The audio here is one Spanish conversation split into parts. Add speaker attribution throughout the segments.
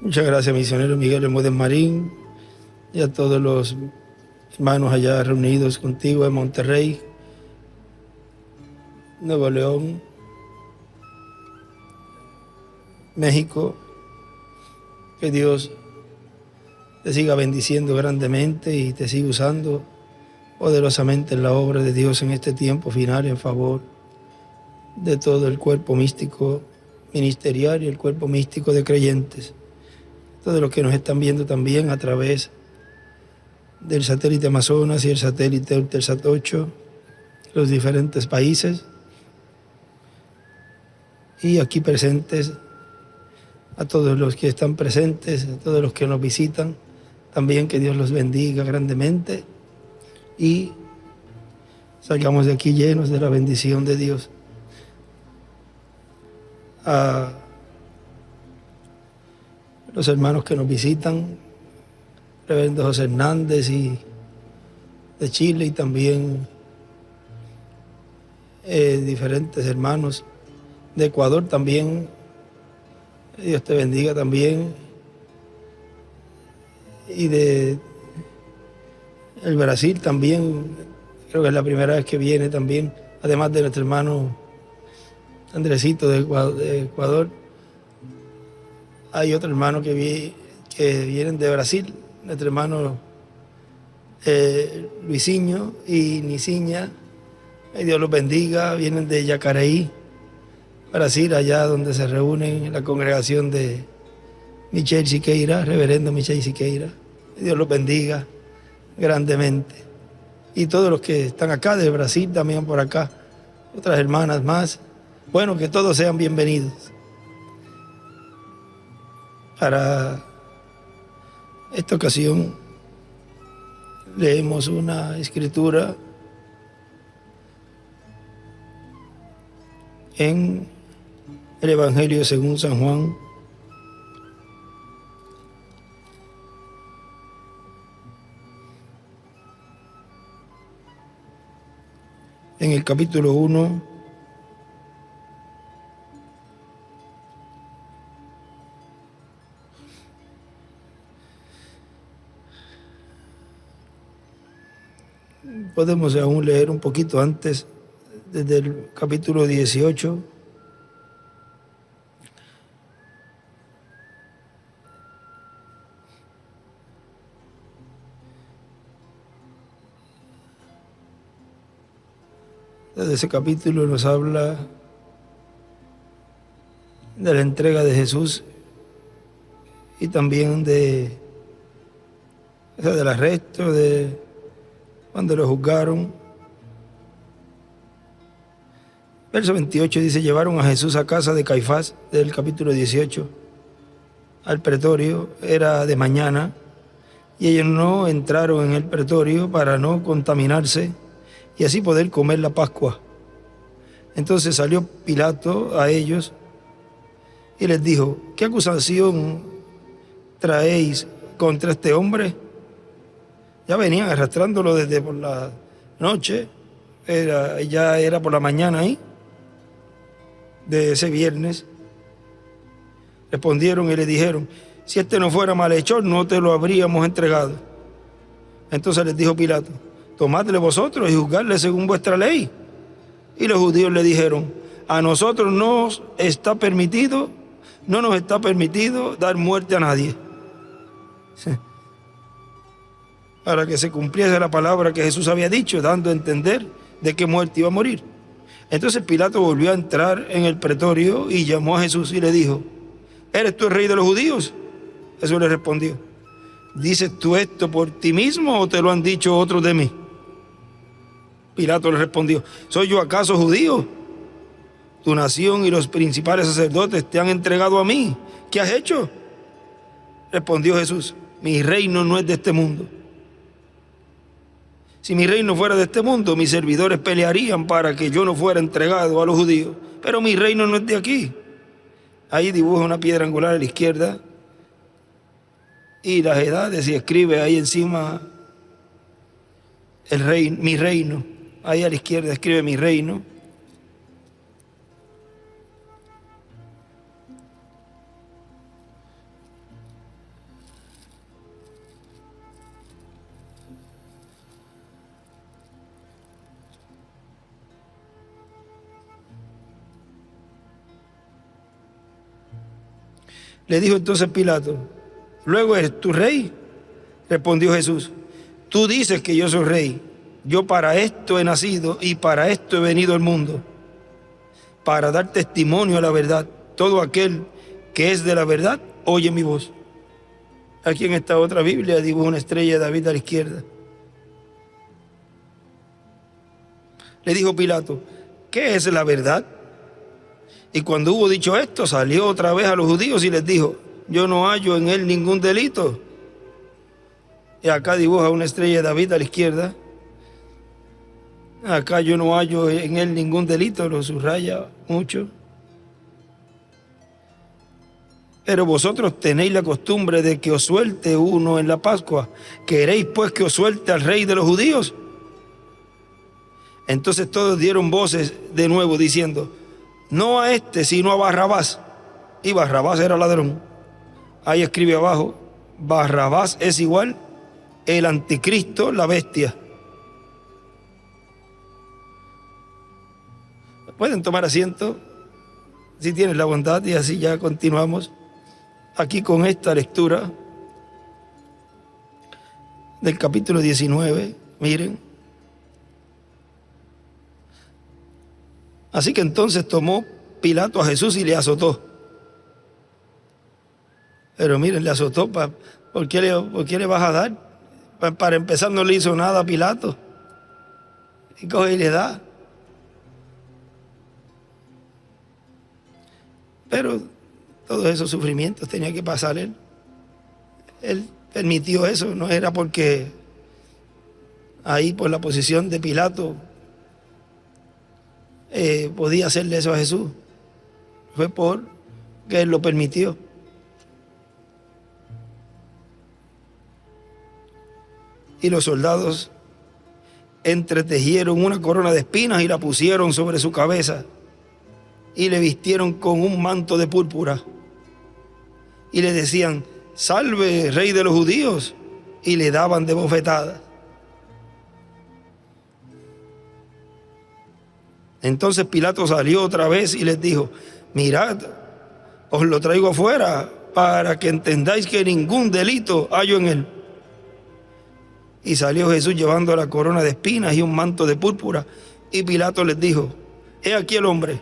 Speaker 1: Muchas gracias, misionero Miguel Bermúdez Marín, y a todos los hermanos allá reunidos contigo en Monterrey, Nuevo León, México. Que Dios te siga bendiciendo grandemente y te siga usando poderosamente en la obra de Dios en este tiempo final en favor de todo el cuerpo místico ministerial y el cuerpo místico de creyentes. Todos los que nos están viendo también a través del satélite Amazonas y el satélite Eutelsat 8, los diferentes países, y aquí presentes, a todos los que están presentes, a todos los que nos visitan, también que Dios los bendiga grandemente y salgamos de aquí llenos de la bendición de Dios. A los hermanos que nos visitan, reverendo José Hernández y de Chile, y también diferentes hermanos de Ecuador también. Dios te bendiga también. Y de el Brasil también, creo que es la primera vez que viene también, además de nuestro hermano Andresito de Ecuador. Hay otro hermano que vienen de Brasil, nuestro hermano Luisinho y Niciña. Dios los bendiga. Vienen de Yacareí, Brasil, allá donde se reúnen la congregación de Michel Siqueira, reverendo Michel Siqueira. Dios los bendiga grandemente. Y todos los que están acá de Brasil, también por acá, otras hermanas más. Bueno, que todos sean bienvenidos. Para esta ocasión leemos una escritura en el Evangelio según San Juan, en el capítulo 1, podemos aún leer un poquito antes, desde el capítulo 18. Desde ese capítulo nos habla de la entrega de Jesús y también del arresto, de cuando lo juzgaron. Verso 28 dice: llevaron a Jesús a casa de Caifás, del capítulo 18, al pretorio. Era de mañana, y ellos no entraron en el pretorio para no contaminarse y así poder comer la Pascua. Entonces salió Pilato a ellos y les dijo: ¿qué acusación traéis contra este hombre? Ya venían arrastrándolo desde por la noche, ya era por la mañana ahí, de ese viernes. Respondieron y le dijeron: si este no fuera malhechor, no te lo habríamos entregado. Entonces les dijo Pilato: tomadle vosotros y juzgadle según vuestra ley. Y los judíos le dijeron: a nosotros no nos está permitido dar muerte a nadie. Para que se cumpliese la palabra que Jesús había dicho, dando a entender de qué muerte iba a morir. Entonces Pilato volvió a entrar en el pretorio y llamó a Jesús y le dijo: ¿eres tú el rey de los judíos? Jesús le respondió: ¿dices tú esto por ti mismo o te lo han dicho otros de mí? Pilato le respondió: ¿soy yo acaso judío? Tu nación y los principales sacerdotes te han entregado a mí. ¿Qué has hecho? Respondió Jesús: mi reino no es de este mundo. Si mi reino fuera de este mundo, mis servidores pelearían para que yo no fuera entregado a los judíos. Pero mi reino no es de aquí. Ahí dibuja una piedra angular a la izquierda y las edades, y escribe ahí encima mi reino. Ahí a la izquierda escribe mi reino. Le dijo entonces Pilato: ¿luego eres tú rey? Respondió Jesús: tú dices que yo soy rey. Yo para esto he nacido y para esto he venido al mundo, para dar testimonio a la verdad. Todo aquel que es de la verdad oye mi voz. Aquí en esta otra Biblia dibuja una estrella de David a la izquierda. Le dijo Pilato: ¿qué es la verdad? Y cuando hubo dicho esto, salió otra vez a los judíos y les dijo: yo no hallo en él ningún delito. Y acá dibuja una estrella de David a la izquierda. Acá yo no hallo en él ningún delito, lo subraya mucho. Pero vosotros tenéis la costumbre de que os suelte uno en la Pascua. ¿Queréis pues que os suelte al rey de los judíos? Entonces todos dieron voces de nuevo diciendo: no a este, sino a Barrabás. Y Barrabás era ladrón. Ahí escribe abajo: Barrabás es igual el anticristo, la bestia. Pueden tomar asiento, si tienen la bondad, y así ya continuamos aquí con esta lectura del capítulo 19. Miren. Así que entonces tomó Pilato a Jesús y le azotó. Pero miren, le azotó. ¿Por qué le vas a dar? Para empezar, no le hizo nada a Pilato. Y coge y le da. Pero todos esos sufrimientos tenía que pasar él. Él permitió eso, no era porque ahí por la posición de Pilato podía hacerle eso a Jesús. Fue porque él lo permitió. Y los soldados entretejieron una corona de espinas y la pusieron sobre su cabeza. Y le vistieron con un manto de púrpura. Y le decían: salve, rey de los judíos. Y le daban de bofetadas. Entonces Pilato salió otra vez y les dijo: mirad, os lo traigo afuera para que entendáis que ningún delito hallo en él. Y salió Jesús llevando la corona de espinas y un manto de púrpura. Y Pilato les dijo: he aquí el hombre.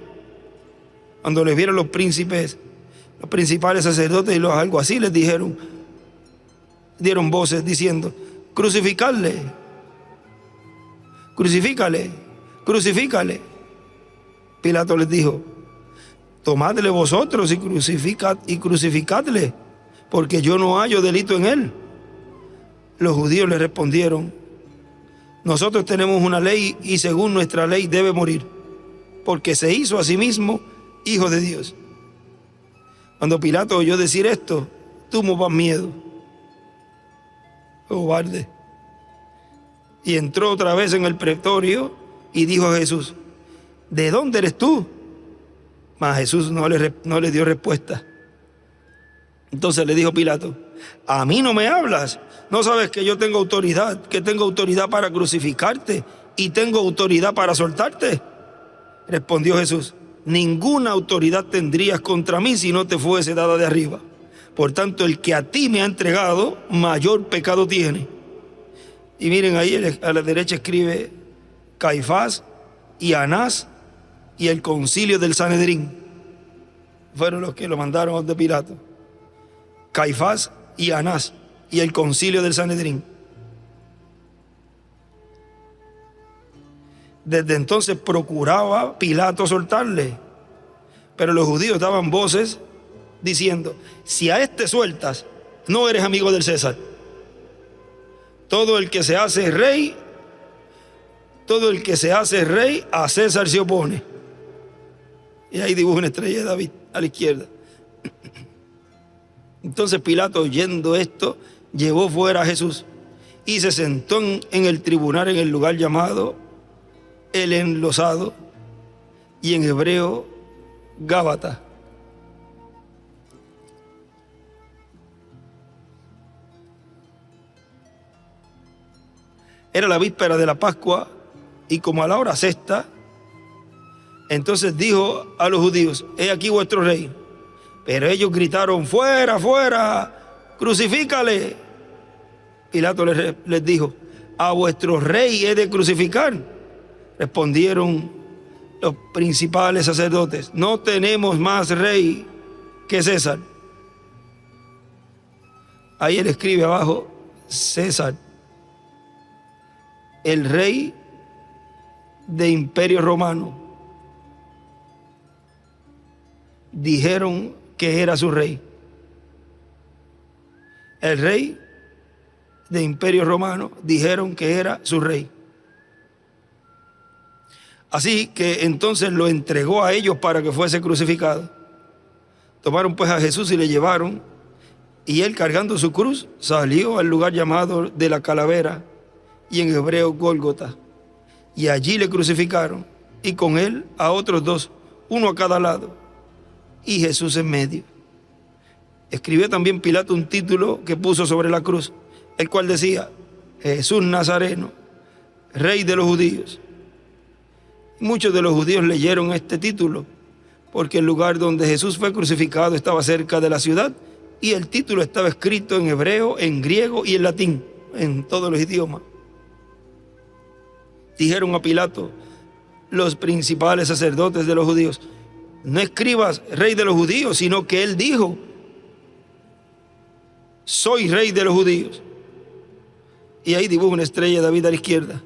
Speaker 1: Cuando les vieron los príncipes, los principales sacerdotes y los alguaciles dieron voces diciendo: crucificadle, crucifícale, crucifícale. Pilato les dijo: tomadle vosotros y crucificadle, porque yo no hallo delito en él. Los judíos le respondieron: nosotros tenemos una ley y según nuestra ley debe morir, porque se hizo a sí mismo Hijo de Dios. Cuando Pilato oyó decir esto, tuvo más miedo. Cobarde. Y entró otra vez en el pretorio y dijo a Jesús: ¿de dónde eres tú? Mas Jesús no le dio respuesta. Entonces le dijo Pilato: ¿a mí no me hablas? ¿No sabes que yo tengo autoridad, que tengo autoridad para crucificarte y tengo autoridad para soltarte? Respondió Jesús: ninguna autoridad tendrías contra mí si no te fuese dada de arriba. Por tanto, el que a ti me ha entregado, mayor pecado tiene. Y miren ahí a la derecha escribe Caifás y Anás y el concilio del Sanedrín. Fueron los que lo mandaron de Pilato. Caifás y Anás y el concilio del Sanedrín. Desde entonces procuraba Pilato soltarle, pero los judíos daban voces diciendo: si a este sueltas, no eres amigo del César. Todo el que se hace rey, a César se opone. Y ahí dibuja una estrella de David a la izquierda. Entonces Pilato, oyendo esto, llevó fuera a Jesús y se sentó en el tribunal en el lugar llamado El Enlosado, y en hebreo Gábata. Era la víspera de la Pascua, y como a la hora sexta, entonces dijo a los judíos: he aquí vuestro rey. Pero ellos gritaron: fuera, fuera, crucifícale. Pilato les dijo: ¿a vuestro rey he de crucificar? Respondieron los principales sacerdotes: no tenemos más rey que César. Ahí él escribe abajo: César, el rey de Imperio Romano. Dijeron que era su rey. El rey de Imperio Romano dijeron que era su rey. Así que entonces lo entregó a ellos para que fuese crucificado. Tomaron pues a Jesús y le llevaron, y él, cargando su cruz, salió al lugar llamado de la Calavera, y en hebreo Gólgota, y allí le crucificaron, y con él a otros dos, uno a cada lado, y Jesús en medio. Escribió también Pilato un título que puso sobre la cruz, el cual decía: Jesús Nazareno, Rey de los judíos. Muchos de los judíos leyeron este título, porque el lugar donde Jesús fue crucificado estaba cerca de la ciudad, y el título estaba escrito en hebreo, en griego y en latín, en todos los idiomas. Dijeron a Pilato los principales sacerdotes de los judíos: no escribas Rey de los judíos, sino que él dijo: soy Rey de los judíos. Y ahí dibuja una estrella de David a la izquierda.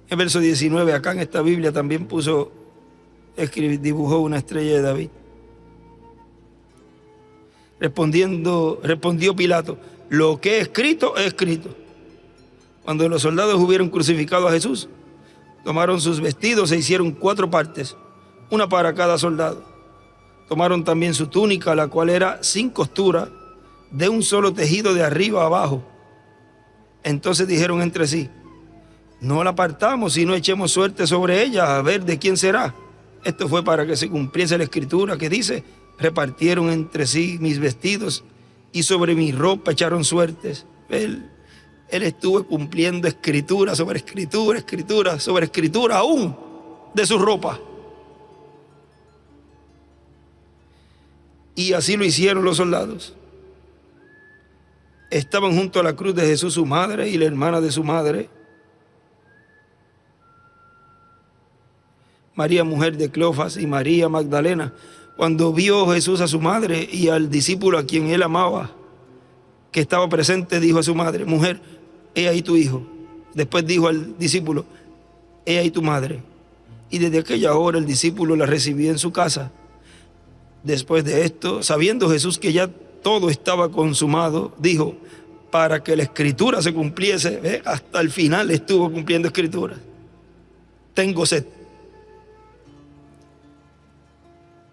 Speaker 1: En verso 19, acá en esta Biblia también dibujó una estrella de David. Respondió Pilato: lo que he escrito, he escrito. Cuando los soldados hubieron crucificado a Jesús, tomaron sus vestidos e hicieron 4 partes, una para cada soldado. Tomaron también su túnica, la cual era sin costura, de un solo tejido de arriba a abajo. Entonces dijeron entre sí: no la apartamos, sino echemos suerte sobre ella, a ver de quién será. Esto fue para que se cumpliese la escritura que dice: repartieron entre sí mis vestidos, y sobre mi ropa echaron suertes. Él estuvo cumpliendo escritura sobre escritura, escritura sobre escritura, aún de su ropa. Y así lo hicieron los soldados. Estaban junto a la cruz de Jesús su madre y la hermana de su madre, María, mujer de Cleofas, y María Magdalena. Cuando vio Jesús a su madre y al discípulo a quien él amaba, que estaba presente, dijo a su madre: mujer, he ahí tu hijo. Después dijo al discípulo: he ahí tu madre. Y desde aquella hora el discípulo la recibió en su casa. Después de esto, sabiendo Jesús que ya todo estaba consumado, dijo: para que la escritura se cumpliese. Hasta el final estuvo cumpliendo escrituras: tengo sed.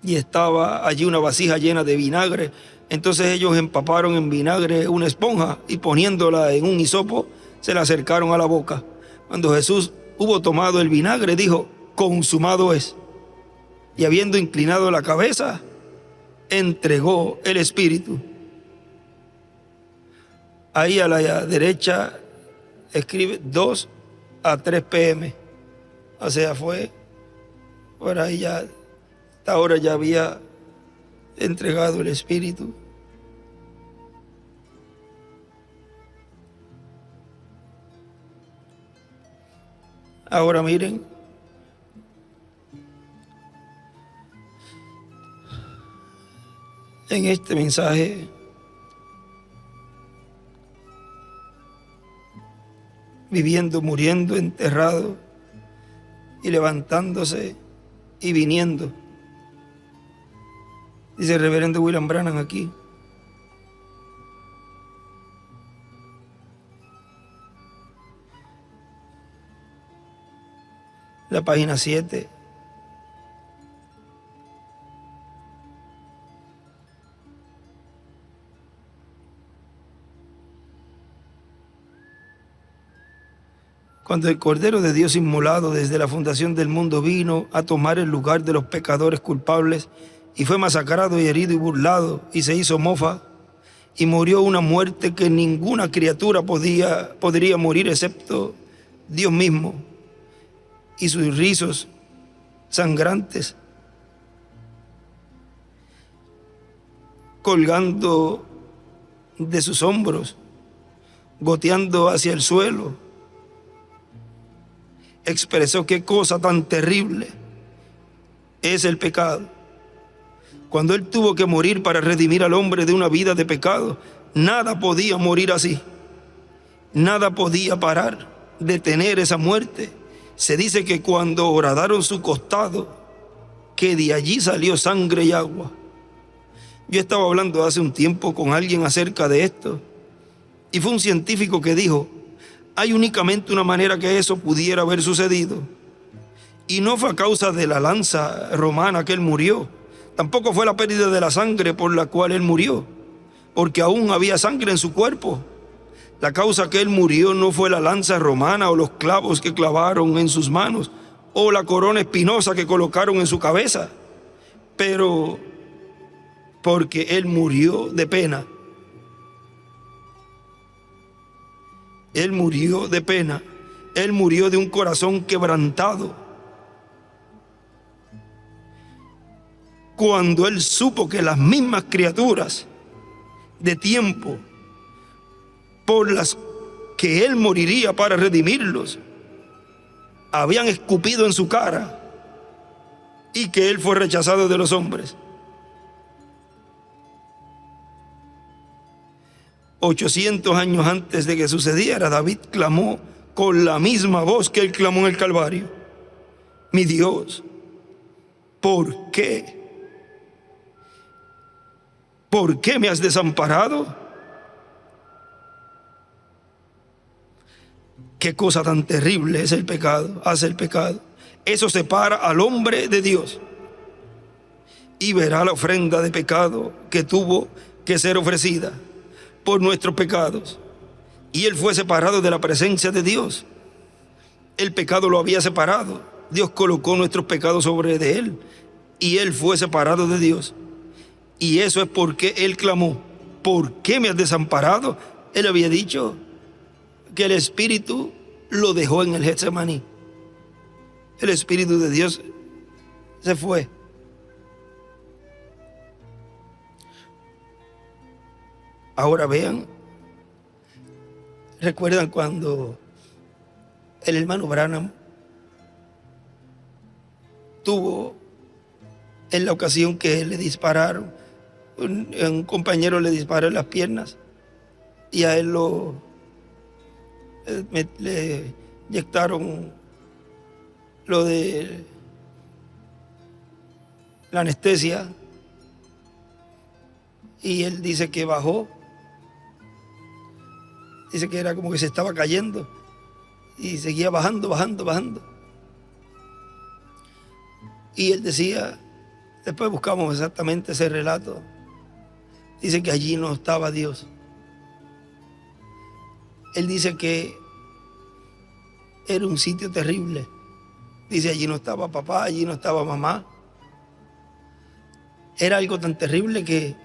Speaker 1: Y estaba allí una vasija llena de vinagre. Entonces ellos empaparon en vinagre una esponja, y poniéndola en un hisopo, se la acercaron a la boca. Cuando Jesús hubo tomado el vinagre, dijo: consumado es. Y habiendo inclinado la cabeza, entregó el espíritu. Ahí a la derecha escribe 2 a 3 p.m. O sea, fue por ahí ya. Ahora ya había entregado el espíritu. Ahora miren, en este mensaje viviendo, muriendo, enterrado y levantándose y viniendo. Dice el reverendo William Branham aquí: la página 7. Cuando el Cordero de Dios inmolado desde la fundación del mundo vino a tomar el lugar de los pecadores culpables, y fue masacrado y herido y burlado, y se hizo mofa, y murió una muerte que ninguna criatura podría morir excepto Dios mismo, y sus rizos sangrantes colgando de sus hombros, goteando hacia el suelo. Expresó qué cosa tan terrible es el pecado. Cuando Él tuvo que morir para redimir al hombre de una vida de pecado, nada podía morir así. Nada podía parar, detener esa muerte. Se dice que cuando horadaron su costado, que de allí salió sangre y agua. Yo estaba hablando hace un tiempo con alguien acerca de esto, y fue un científico que dijo, hay únicamente una manera que eso pudiera haber sucedido. Y no fue a causa de la lanza romana que Él murió. Tampoco fue la pérdida de la sangre por la cual Él murió, porque aún había sangre en su cuerpo. La causa que Él murió no fue la lanza romana o los clavos que clavaron en sus manos o la corona espinosa que colocaron en su cabeza, pero porque Él murió de pena. Él murió de pena. Él murió de un corazón quebrantado. Cuando Él supo que las mismas criaturas de tiempo por las que Él moriría para redimirlos, habían escupido en su cara y que Él fue rechazado de los hombres. 800 años antes de que sucediera, David clamó con la misma voz que Él clamó en el Calvario: mi Dios, ¿por qué? ¿Por qué me has desamparado? Qué cosa tan terrible es el pecado, hace el pecado. Eso separa al hombre de Dios. Y verá la ofrenda de pecado que tuvo que ser ofrecida por nuestros pecados. Y Él fue separado de la presencia de Dios. El pecado lo había separado. Dios colocó nuestros pecados sobre de Él. Y Él fue separado de Dios. Y eso es porque Él clamó: ¿por qué me has desamparado? Él había dicho que el Espíritu lo dejó en el Getsemaní. El Espíritu de Dios se fue. Ahora vean, ¿recuerdan cuando el hermano Branham tuvo en la ocasión que le dispararon, un compañero le disparó en las piernas y a él le inyectaron lo de la anestesia, y él dice que bajó, dice que era como que se estaba cayendo y seguía bajando, y él decía, después buscamos exactamente ese relato, dice que allí no estaba Dios. Él dice que era un sitio terrible. Dice, allí no estaba papá, allí no estaba mamá. Era algo tan terrible que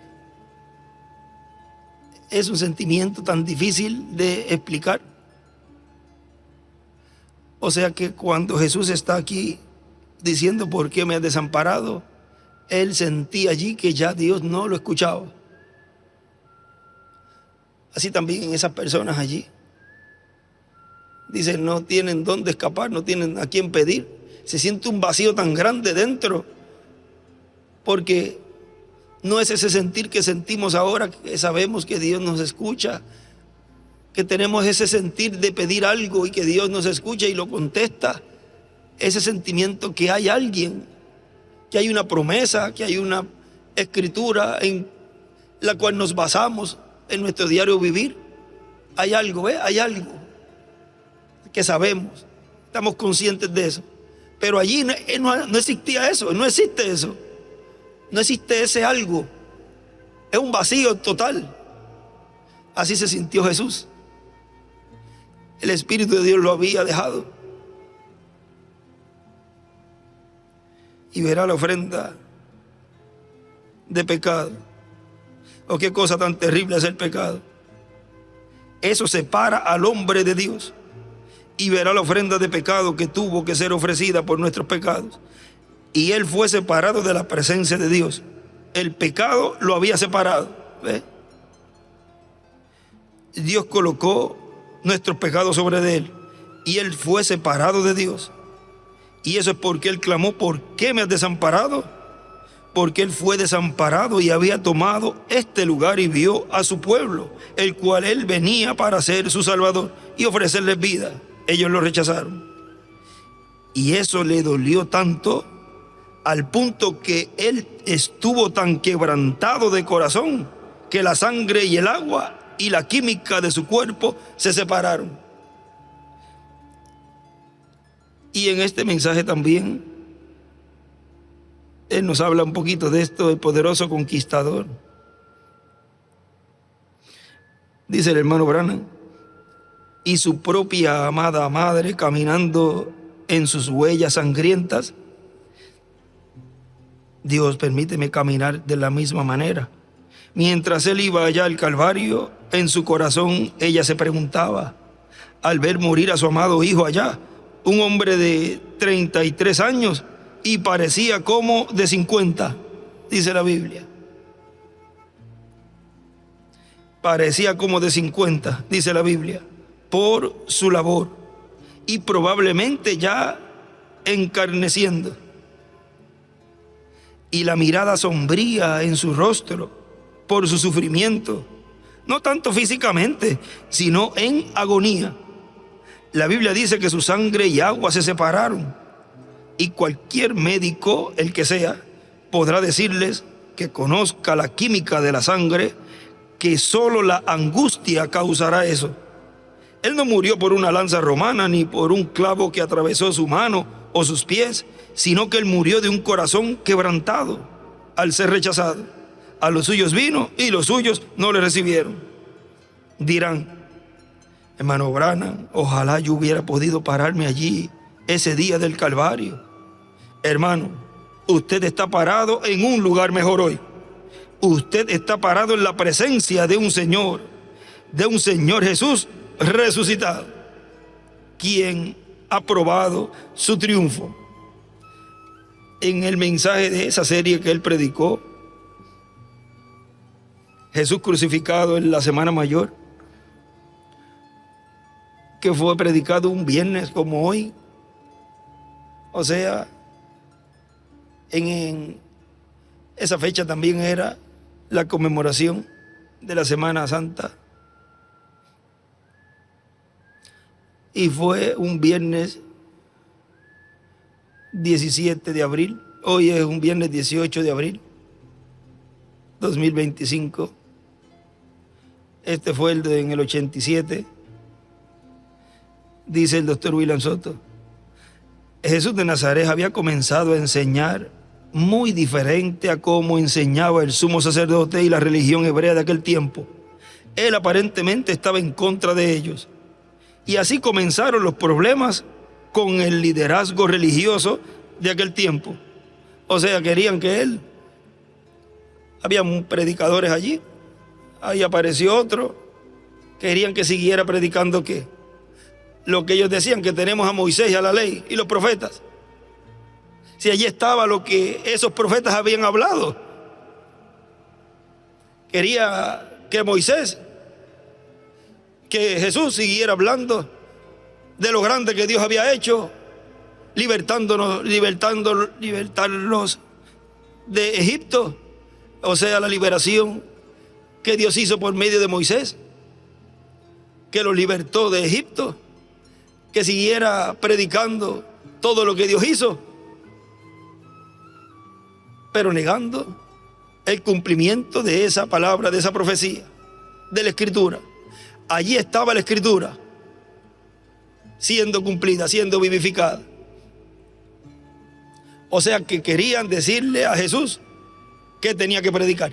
Speaker 1: es un sentimiento tan difícil de explicar. O sea que cuando Jesús está aquí diciendo ¿por qué me has desamparado?, Él sentía allí que ya Dios no lo escuchaba. Así también en esas personas allí. Dicen, no tienen dónde escapar, no tienen a quién pedir. Se siente un vacío tan grande dentro, porque no es ese sentir que sentimos ahora, que sabemos que Dios nos escucha, que tenemos ese sentir de pedir algo y que Dios nos escucha y lo contesta. Ese sentimiento que hay alguien, que hay una promesa, que hay una escritura en la cual nos basamos en nuestro diario vivir. Hay algo, hay algo que sabemos, estamos conscientes de eso. Pero allí no existía eso, no existe eso. No existe ese algo. Es un vacío total. Así se sintió Jesús. El Espíritu de Dios lo había dejado. Y verá la ofrenda de pecado. Oh, qué cosa tan terrible es el pecado. Eso separa al hombre de Dios. Y verá la ofrenda de pecado que tuvo que ser ofrecida por nuestros pecados. Y Él fue separado de la presencia de Dios. El pecado lo había separado. ¿Ve? Dios colocó nuestros pecados sobre de él y él fue separado de Dios. Y eso es porque él clamó: ¿por qué me has desamparado? Porque él fue desamparado y había tomado este lugar y vio a su pueblo, el cual él venía para ser su salvador y ofrecerles vida. Ellos lo rechazaron. Y eso le dolió tanto, al punto que él estuvo tan quebrantado de corazón, que la sangre y el agua y la química de su cuerpo se separaron. Y en este mensaje también él nos habla un poquito de esto, el poderoso conquistador. Dice el hermano Branham: y su propia amada madre, caminando en sus huellas sangrientas. Dios, permíteme caminar de la misma manera. Mientras él iba allá al Calvario, en su corazón ella se preguntaba, al ver morir a su amado hijo allá, un hombre de 33 años, y parecía como de 50, dice la Biblia. Parecía como de 50, dice la Biblia, por su labor, y probablemente ya encarneciendo. Y la mirada sombría en su rostro por su sufrimiento, no tanto físicamente, sino en agonía. La Biblia dice que su sangre y agua se separaron, y cualquier médico, el que sea, podrá decirles que conozca la química de la sangre, que solo la angustia causará eso. Él no murió por una lanza romana ni por un clavo que atravesó su mano o sus pies, sino que él murió de un corazón quebrantado al ser rechazado. A los suyos vino y los suyos no le recibieron. Dirán: hermano Branham, ojalá yo hubiera podido pararme allí ese día del Calvario. Hermano, usted está parado en un lugar mejor hoy. Usted está parado en la presencia de un Señor Jesús resucitado, quien ha probado su triunfo. En el mensaje de esa serie que él predicó, Jesús crucificado en la Semana Mayor, que fue predicado un viernes como hoy, o sea, en esa fecha también era la conmemoración de la Semana Santa. Y fue un viernes 17 de abril. Hoy es un viernes 18 de abril 2025. Este fue en el 87. Dice el doctor William Soto: Jesús de Nazaret había comenzado a enseñar muy diferente a cómo enseñaba el sumo sacerdote y la religión hebrea de aquel tiempo. Él aparentemente estaba en contra de ellos. Y así comenzaron los problemas con el liderazgo religioso de aquel tiempo. O sea, querían que él... Habían predicadores allí, ahí apareció otro. Querían que siguiera predicando ¿qué? Lo que ellos decían, que tenemos a Moisés y a la ley y los profetas. Si allí estaba lo que esos profetas habían hablado. Quería que Moisés, que Jesús siguiera hablando de lo grande que Dios había hecho, libertarnos de Egipto, o sea, la liberación que Dios hizo por medio de Moisés, que lo libertó de Egipto, que siguiera predicando todo lo que Dios hizo, pero negando el cumplimiento de esa palabra, de esa profecía, de la Escritura. Allí estaba la Escritura siendo cumplida, siendo vivificada. O sea que querían decirle a Jesús que tenía que predicar.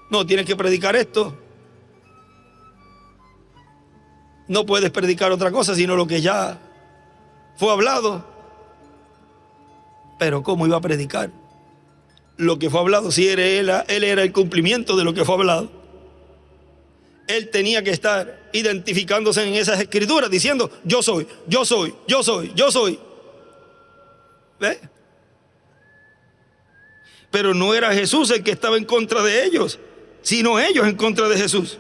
Speaker 1: No, tienes que predicar esto. No puedes predicar otra cosa sino lo que ya fue hablado. Pero ¿cómo iba a predicar lo que fue hablado si él era el cumplimiento de lo que fue hablado? Él tenía que estar identificándose en esas escrituras diciendo: yo soy, yo soy, yo soy, yo soy. ¿Ve? Pero no era Jesús el que estaba en contra de ellos, sino ellos en contra de Jesús.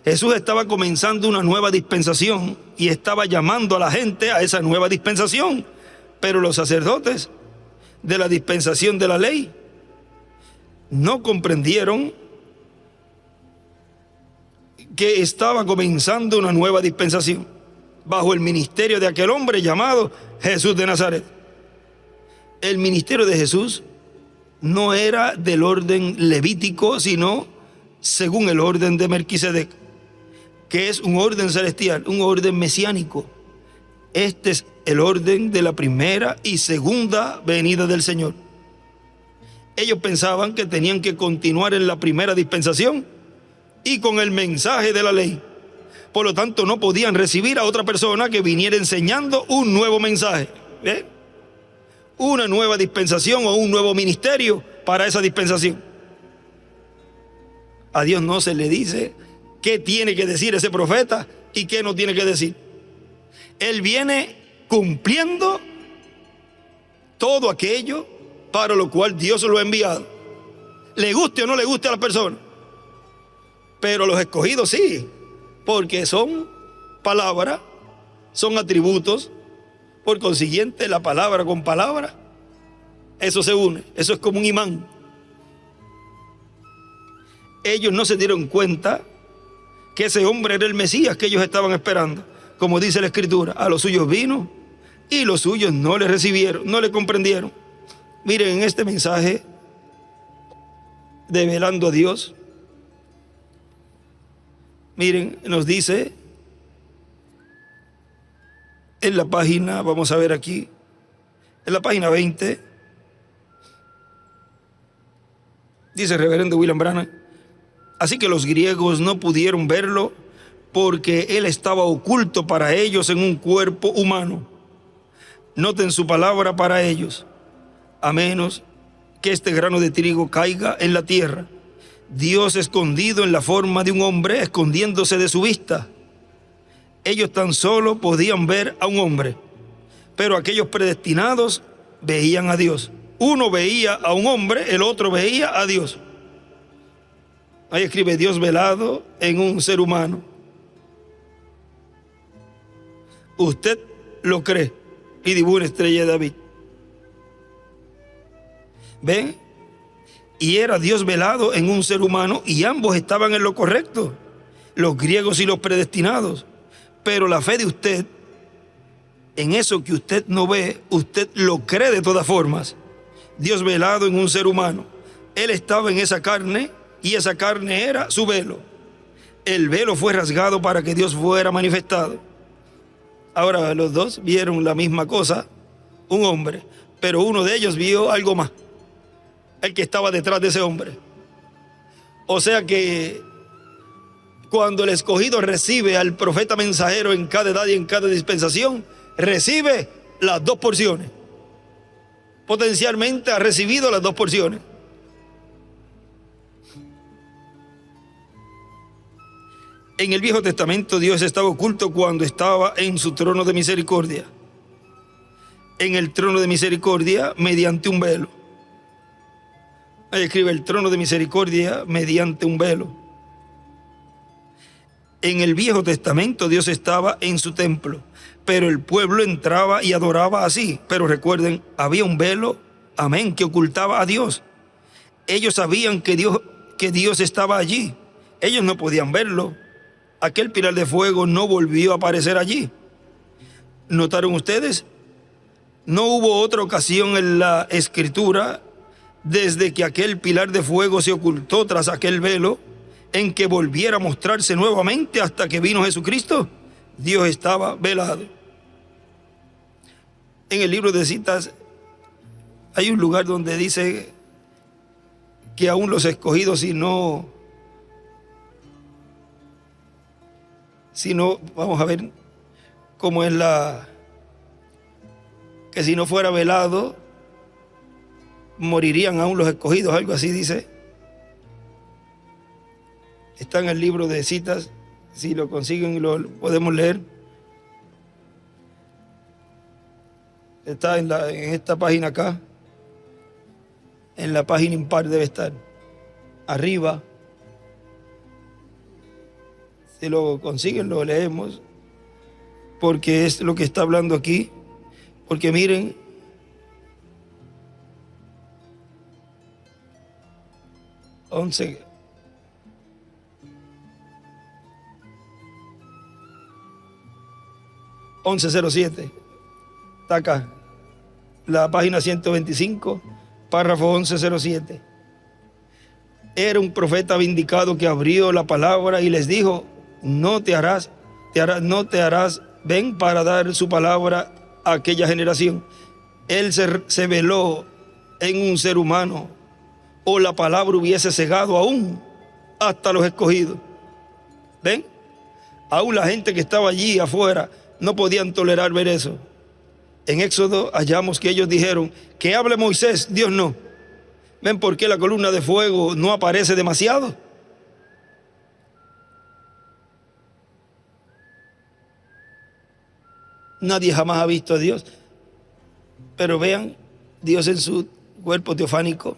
Speaker 1: Jesús estaba comenzando una nueva dispensación y estaba llamando a la gente a esa nueva dispensación. Pero los sacerdotes de la dispensación de la ley no comprendieron que estaba comenzando una nueva dispensación bajo el ministerio de aquel hombre llamado Jesús de Nazaret. El ministerio de Jesús no era del orden levítico, sino según el orden de Melquisedec, que es un orden celestial, un orden mesiánico. Este es el orden de la primera y segunda venida del Señor. Ellos pensaban que tenían que continuar en la primera dispensación y con el mensaje de la ley. Por lo tanto, no podían recibir a otra persona que viniera enseñando un nuevo mensaje. ¿Ve? Una nueva dispensación o un nuevo ministerio para esa dispensación. A Dios no se le dice qué tiene que decir ese profeta y qué no tiene que decir. Él viene cumpliendo todo aquello para lo cual Dios lo ha enviado. Le guste o no le guste a la persona. Pero los escogidos sí, porque son palabra, son atributos. Por consiguiente, la palabra con palabra, eso se une, eso es como un imán. Ellos no se dieron cuenta que ese hombre era el Mesías que ellos estaban esperando. Como dice la Escritura, a los suyos vino y los suyos no le recibieron, no le comprendieron. Miren, en este mensaje, develando a Dios, miren, nos dice en la página, vamos a ver aquí, en la página 20, dice el reverendo William Branham: así que los griegos no pudieron verlo porque él estaba oculto para ellos en un cuerpo humano. Noten su palabra para ellos: a menos que este grano de trigo caiga en la tierra. Dios escondido en la forma de un hombre, escondiéndose de su vista. Ellos tan solo podían ver a un hombre, pero aquellos predestinados veían a Dios. Uno veía a un hombre, el otro veía a Dios. Ahí escribe: Dios velado en un ser humano. Usted lo cree y dibuja una estrella de David. ¿Ven? Y era Dios velado en un ser humano y ambos estaban en lo correcto, los griegos y los predestinados. Pero la fe de usted, en eso que usted no ve, usted lo cree de todas formas. Dios velado en un ser humano. Él estaba en esa carne y esa carne era su velo. El velo fue rasgado para que Dios fuera manifestado. Ahora los dos vieron la misma cosa, un hombre, pero uno de ellos vio algo más, el que estaba detrás de ese hombre. O sea que cuando el escogido recibe al profeta mensajero en cada edad y en cada dispensación, recibe las dos porciones. Potencialmente ha recibido las dos porciones. En el Viejo Testamento Dios estaba oculto cuando estaba en su trono de misericordia. En el trono de misericordia mediante un velo. Ahí escribe: el trono de misericordia mediante un velo. En el Viejo Testamento Dios estaba en su templo, pero el pueblo entraba y adoraba así. Pero recuerden, había un velo, amén, que ocultaba a Dios. Ellos sabían que Dios estaba allí. Ellos no podían verlo. Aquel pilar de fuego no volvió a aparecer allí. ¿Notaron ustedes? No hubo otra ocasión en la Escritura, desde que aquel pilar de fuego se ocultó tras aquel velo, en que volviera a mostrarse nuevamente hasta que vino Jesucristo. Dios estaba velado. En el libro de citas hay un lugar donde dice que aún los escogidos, si no, vamos a ver cómo es que si no fuera velado, morirían aún los escogidos, algo así dice. Está en el libro de citas, si lo consiguen lo podemos leer. Está en esta página acá, En la página impar debe estar. Arriba. Si lo consiguen, lo leemos. Porque es lo que está hablando aquí. Porque miren, once 1107. Está acá. La página 125, párrafo 1107. Era un profeta vindicado que abrió la palabra y les dijo: no te harás, ven para dar su palabra a aquella generación. Él se veló en un ser humano, o la palabra hubiese cegado aún hasta los escogidos. ¿Ven? Aún la gente que estaba allí afuera no podían tolerar ver eso. En Éxodo hallamos que ellos dijeron: que hable Moisés, Dios no. ¿Ven por qué la columna de fuego no aparece demasiado? Nadie jamás ha visto a Dios. Pero vean, Dios en su cuerpo teofánico.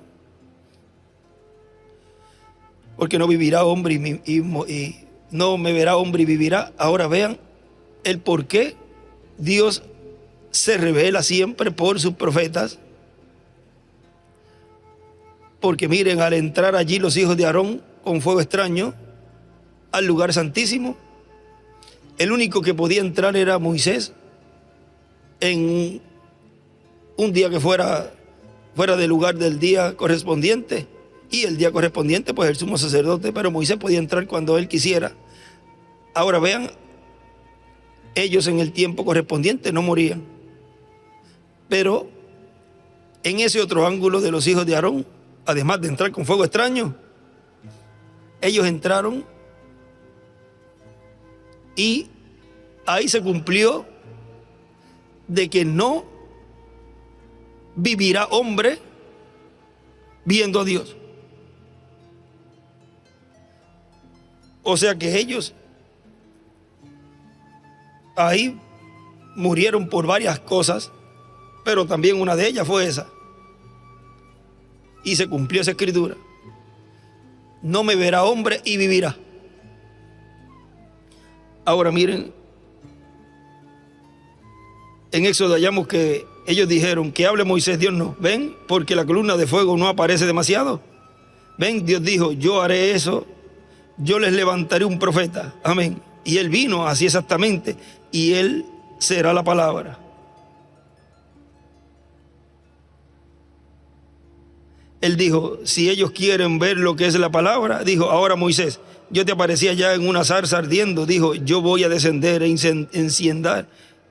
Speaker 1: Porque no vivirá hombre y no me verá hombre y vivirá. Ahora vean el por qué Dios se revela siempre por sus profetas. Porque miren, al entrar allí los hijos de Aarón con fuego extraño al lugar santísimo, el único que podía entrar era Moisés, en un día que fuera del lugar del día correspondiente, y el día correspondiente pues el sumo sacerdote, pero Moisés podía entrar cuando él quisiera. Ahora vean, ellos en el tiempo correspondiente no morían, pero en ese otro ángulo de los hijos de Aarón, además de entrar con fuego extraño, ellos entraron y ahí se cumplió de que no vivirá hombre viendo a Dios. O sea que ellos ahí murieron por varias cosas, pero también una de ellas fue esa. Y se cumplió esa escritura: no me verá hombre y vivirá. Ahora miren, en Éxodo hallamos que ellos dijeron: que hable Moisés, Dios no. ¿Ven? Porque la columna de fuego no aparece demasiado. ¿Ven? Dios dijo: yo haré eso, yo les levantaré un profeta. Amén. Y él vino así exactamente, y él será la palabra. Él dijo: si ellos quieren ver lo que es la palabra, dijo: ahora Moisés, yo te aparecía ya en una zarza ardiendo. Dijo: yo voy a descender e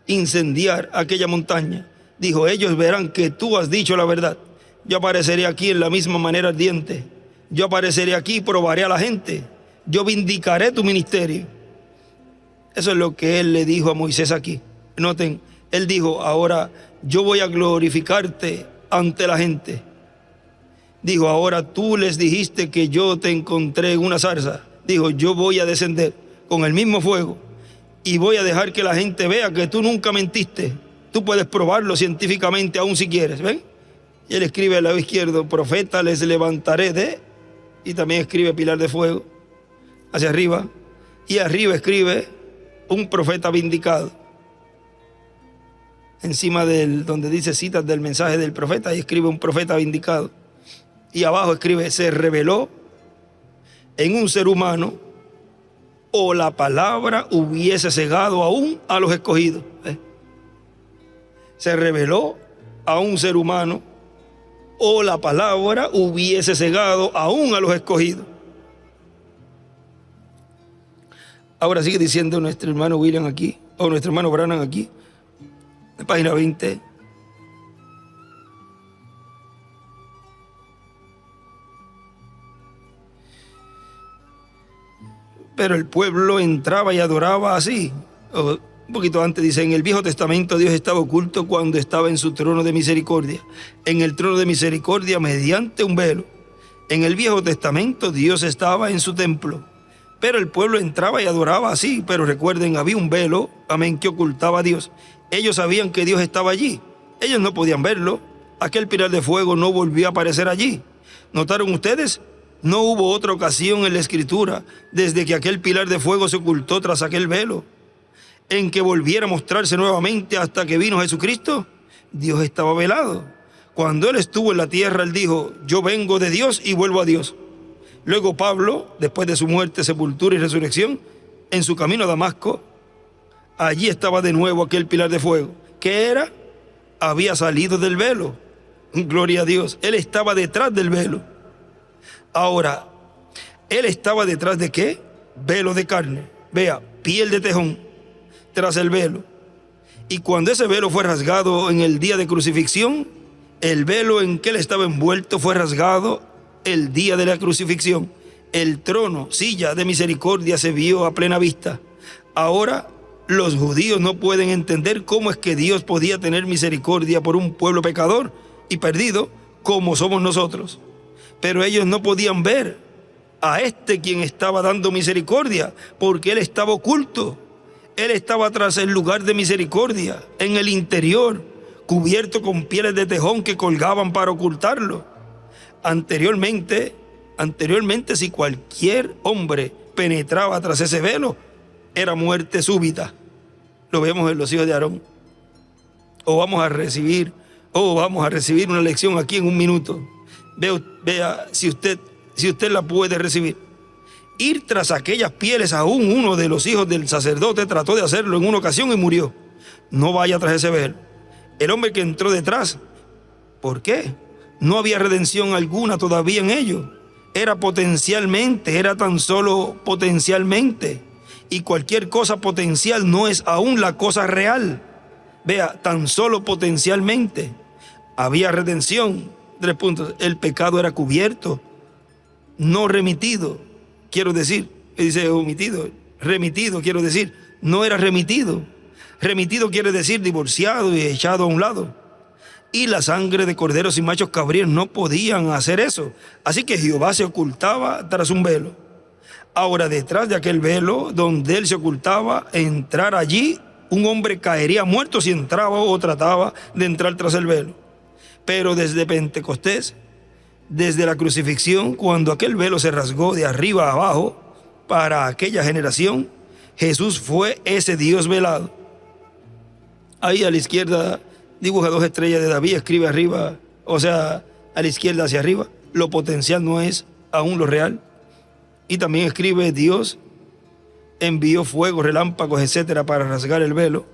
Speaker 1: incendiar aquella montaña. Dijo: ellos verán que tú has dicho la verdad. Yo apareceré aquí en la misma manera ardiente. Yo apareceré aquí y probaré a la gente. Yo vindicaré tu ministerio. Eso es lo que él le dijo a Moisés aquí. Noten, él dijo: ahora yo voy a glorificarte ante la gente. Dijo: ahora tú les dijiste que yo te encontré en una zarza. Dijo: yo voy a descender con el mismo fuego y voy a dejar que la gente vea que tú nunca mentiste. Tú puedes probarlo científicamente aún si quieres. ¿Ven? Y él escribe al lado izquierdo: profeta les levantaré de... Y también escribe pilar de fuego hacia arriba. Y arriba escribe un profeta vindicado. Encima donde dice citas del mensaje del profeta, ahí escribe un profeta vindicado. Y abajo escribe: se reveló en un ser humano, o la palabra hubiese cegado aún a los escogidos. Se reveló a un ser humano, o la palabra hubiese cegado aún a los escogidos. Ahora sigue diciendo nuestro hermano William aquí, o nuestro hermano Branham aquí, en página 20. Pero el pueblo entraba y adoraba así. Un poquito antes dice: en el Viejo Testamento Dios estaba oculto cuando estaba en su trono de misericordia. En el trono de misericordia mediante un velo. En el Viejo Testamento Dios estaba en su templo. Pero el pueblo entraba y adoraba así. Pero recuerden, había un velo, amén, que ocultaba a Dios. Ellos sabían que Dios estaba allí. Ellos no podían verlo. aquel pilar de fuego no volvió a aparecer allí. ¿Notaron ustedes? No hubo otra ocasión en la Escritura, desde que aquel pilar de fuego se ocultó tras aquel velo, en que volviera a mostrarse nuevamente hasta que vino Jesucristo. Dios estaba velado. Cuando Él estuvo en la tierra, Él dijo: yo vengo de Dios y vuelvo a Dios. Luego Pablo, después de su muerte, sepultura y resurrección, en su camino a Damasco, allí estaba de nuevo aquel pilar de fuego. ¿Qué era? Había salido del velo. Gloria a Dios. Él estaba detrás del velo. Ahora, Él estaba detrás de ¿qué? Velo de carne. Vea, piel de tejón tras el velo. Y cuando ese velo fue rasgado en el día de crucifixión, el velo en que Él estaba envuelto fue rasgado el día de la crucifixión. El trono, silla de misericordia, se vio a plena vista. Ahora, los judíos no pueden entender cómo es que Dios podía tener misericordia por un pueblo pecador y perdido como somos nosotros. Pero ellos no podían ver a quien estaba dando misericordia, porque Él estaba oculto. Él estaba tras el lugar de misericordia, en el interior, cubierto con pieles de tejón que colgaban para ocultarlo. Anteriormente, si cualquier hombre penetraba tras ese velo, era muerte súbita. Lo vemos en los hijos de Aarón. Vamos a recibir una lección aquí en un minuto. Vea si usted la puede recibir. Ir tras aquellas pieles, aún uno de los hijos del sacerdote trató de hacerlo en una ocasión y murió. No vaya tras ese velo. El hombre que entró detrás, ¿por qué? No había redención alguna todavía en ello. Era tan solo potencialmente. Y cualquier cosa potencial no es aún la cosa real. Vea, tan solo potencialmente. Había redención. 3 puntos. El pecado era cubierto, no remitido. Quiero decir, dice omitido, remitido, quiero decir, no era remitido. Remitido quiere decir divorciado y echado a un lado. Y la sangre de corderos y machos cabríos no podían hacer eso. Así que Jehová se ocultaba tras un velo. Ahora, detrás de aquel velo donde Él se ocultaba, entrar allí, un hombre caería muerto si entraba o trataba de entrar tras el velo. Pero desde Pentecostés, desde la crucifixión, cuando aquel velo se rasgó de arriba a abajo, para aquella generación, Jesús fue ese Dios velado. Ahí a la izquierda dibuja 2 estrellas de David, escribe arriba, o sea, a la izquierda hacia arriba. Lo potencial no es aún lo real. Y también escribe: Dios envió fuego, relámpagos, etcétera, para rasgar el velo.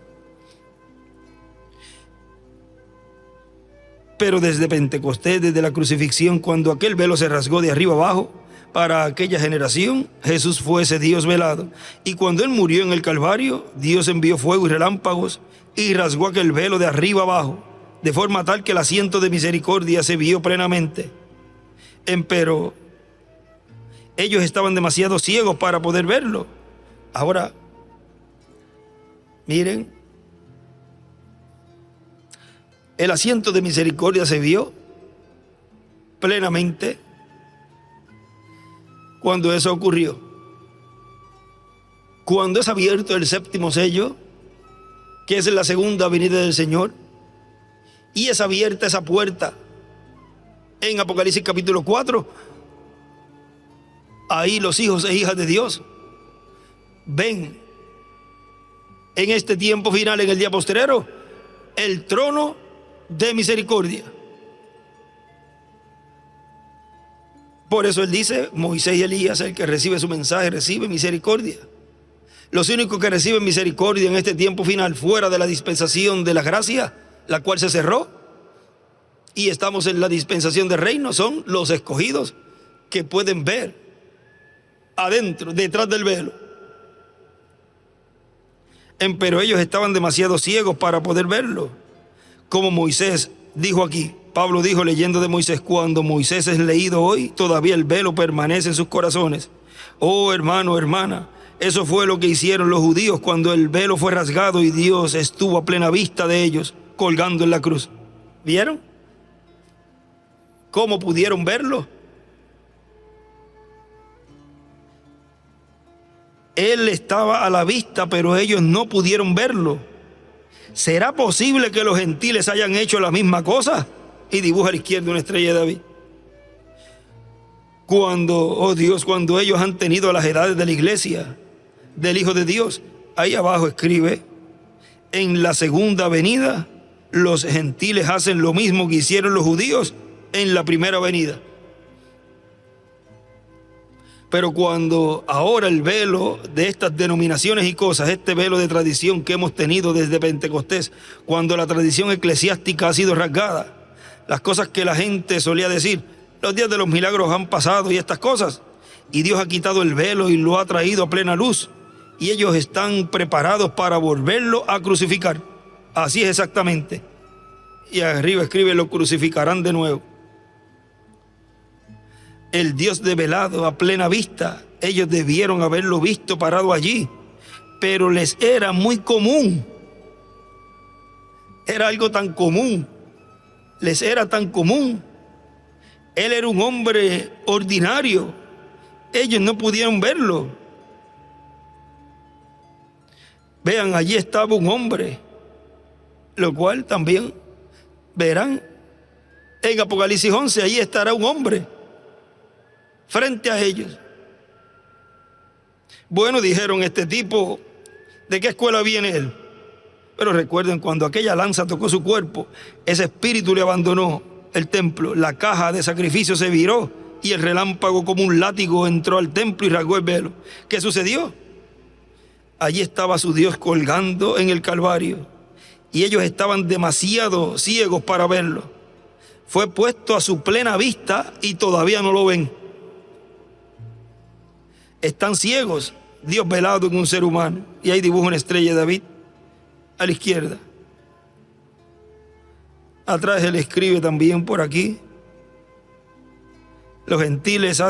Speaker 1: Pero desde Pentecostés, desde la crucifixión, cuando aquel velo se rasgó de arriba abajo, para aquella generación, Jesús fue ese Dios velado. Y cuando Él murió en el Calvario, Dios envió fuego y relámpagos y rasgó aquel velo de arriba abajo, de forma tal que el asiento de misericordia se vio plenamente. Empero ellos estaban demasiado ciegos para poder verlo. Ahora, miren, el asiento de misericordia se vio plenamente cuando eso ocurrió. Cuando es abierto el 7º sello, que es la segunda venida del Señor, y es abierta esa puerta en Apocalipsis capítulo 4, ahí los hijos e hijas de Dios ven en este tiempo final, en el día postrero, el trono de misericordia. Por eso Él dice: Moisés y Elías, el que recibe su mensaje, recibe misericordia. Los únicos que reciben misericordia en este tiempo final, fuera de la dispensación de la gracia, la cual se cerró, y estamos en la dispensación del reino, son los escogidos que pueden ver adentro, detrás del velo. Pero ellos estaban demasiado ciegos para poder verlo. Como Moisés dijo aquí, Pablo dijo leyendo de Moisés: cuando Moisés es leído hoy, todavía el velo permanece en sus corazones. Oh hermano, hermana, eso fue lo que hicieron los judíos cuando el velo fue rasgado y Dios estuvo a plena vista de ellos, colgando en la cruz. ¿Vieron? ¿Cómo pudieron verlo? Él estaba a la vista, pero ellos no pudieron verlo. ¿Será posible que los gentiles hayan hecho la misma cosa? y dibuja a la izquierda una estrella de David. Oh Dios, cuando ellos han tenido las edades de la iglesia, del Hijo de Dios, ahí abajo escribe: en la segunda venida, los gentiles hacen lo mismo que hicieron los judíos en la primera venida. Pero cuando ahora el velo de estas denominaciones y cosas, este velo de tradición que hemos tenido desde Pentecostés, cuando la tradición eclesiástica ha sido rasgada, las cosas que la gente solía decir, los días de los milagros han pasado y estas cosas, y Dios ha quitado el velo y lo ha traído a plena luz, y ellos están preparados para volverlo a crucificar. Así es exactamente. Y arriba escribe: lo crucificarán de nuevo. El Dios develado a plena vista, ellos debieron haberlo visto parado allí, pero les era muy común. Era algo tan común, les era tan común. Él era un hombre ordinario, ellos no pudieron verlo. Vean, allí estaba un hombre, lo cual también verán en Apocalipsis 11, allí estará un hombre frente a ellos. Bueno, dijeron, este tipo, ¿de qué escuela viene él? Pero recuerden, cuando aquella lanza tocó su cuerpo, ese espíritu le abandonó el templo, la caja de sacrificio se viró y el relámpago como un látigo entró al templo y rasgó el velo. ¿Qué sucedió? Allí estaba su Dios colgando en el Calvario y ellos estaban demasiado ciegos para verlo. Fue puesto a su plena vista y todavía no lo ven. Están ciegos, Dios velado en un ser humano. Y ahí dibuja una estrella de David a la izquierda. Atrás él escribe también por aquí: los gentiles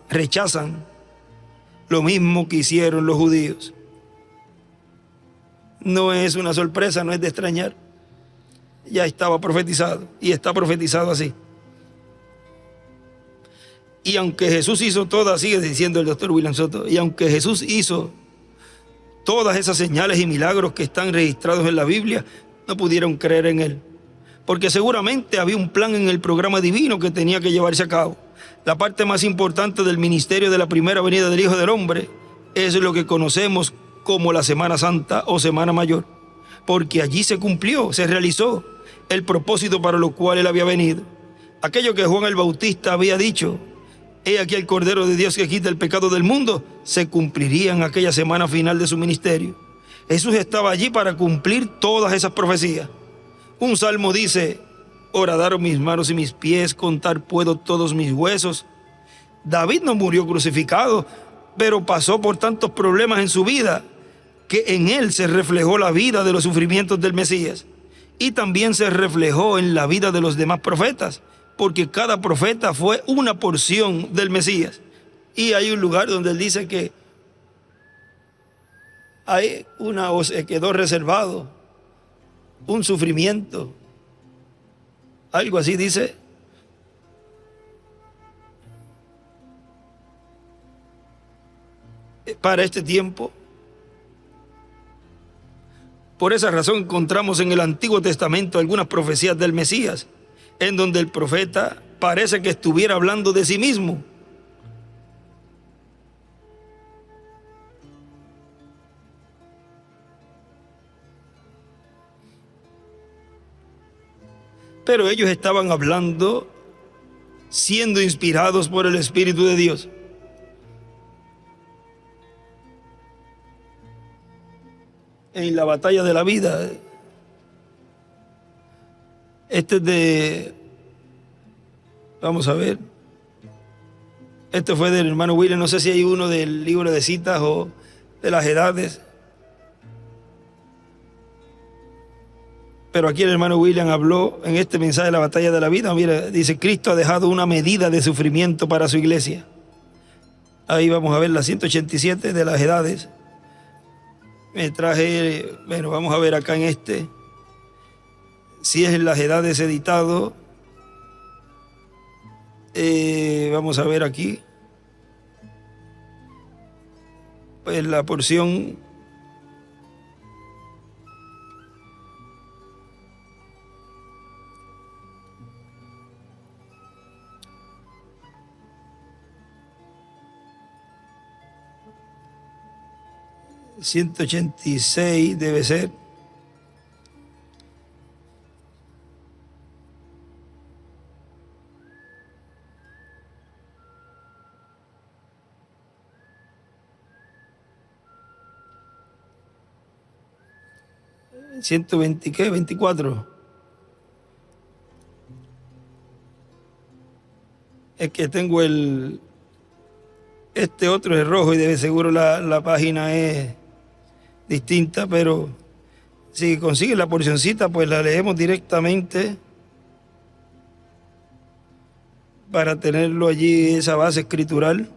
Speaker 1: rechazan lo mismo que hicieron los judíos. No es una sorpresa, no es de extrañar. Ya estaba profetizado y está profetizado así. Y aunque Jesús hizo todas, sigue diciendo el doctor William Soto, y aunque Jesús hizo todas esas señales y milagros que están registrados en la Biblia, no pudieron creer en él, porque seguramente había un plan en el programa divino que tenía que llevarse a cabo. La parte más importante del ministerio de la primera venida del Hijo del Hombre es lo que conocemos como la Semana Santa o Semana Mayor, porque allí se cumplió, se realizó el propósito para lo cual él había venido. Aquello que Juan el Bautista había dicho: he aquí el Cordero de Dios que quita el pecado del mundo, se cumpliría en aquella semana final de su ministerio. Jesús estaba allí para cumplir todas esas profecías. Un salmo dice: horadaron mis manos y mis pies, contar puedo todos mis huesos. David no murió crucificado, pero pasó por tantos problemas en su vida que en él se reflejó la vida de los sufrimientos del Mesías, y también se reflejó en la vida de los demás profetas, porque cada profeta fue una porción del Mesías. Y hay un lugar donde él dice que se quedó reservado un sufrimiento, algo así dice, para este tiempo. Por esa razón encontramos en el Antiguo Testamento algunas profecías del Mesías, en donde el profeta parece que estuviera hablando de sí mismo. Pero ellos estaban hablando siendo inspirados por el Espíritu de Dios. En la batalla de la vida, este es de, vamos a ver, este fue del hermano William, no sé si hay uno del libro de citas o de las edades, pero aquí el hermano William habló en este mensaje de la batalla de la vida. Mira, dice: Cristo ha dejado una medida de sufrimiento para su iglesia. Ahí vamos a ver la 187 de las edades. Me traje, bueno, vamos a ver acá en este, si es en las edades editado. Vamos a ver aquí, pues la porción 186 debe ser. ¿120 qué? 24. Es que tengo este otro es rojo y debe seguro la página es distinta, pero si consigue la porcioncita, pues la leemos directamente para tenerlo allí, esa base escritural.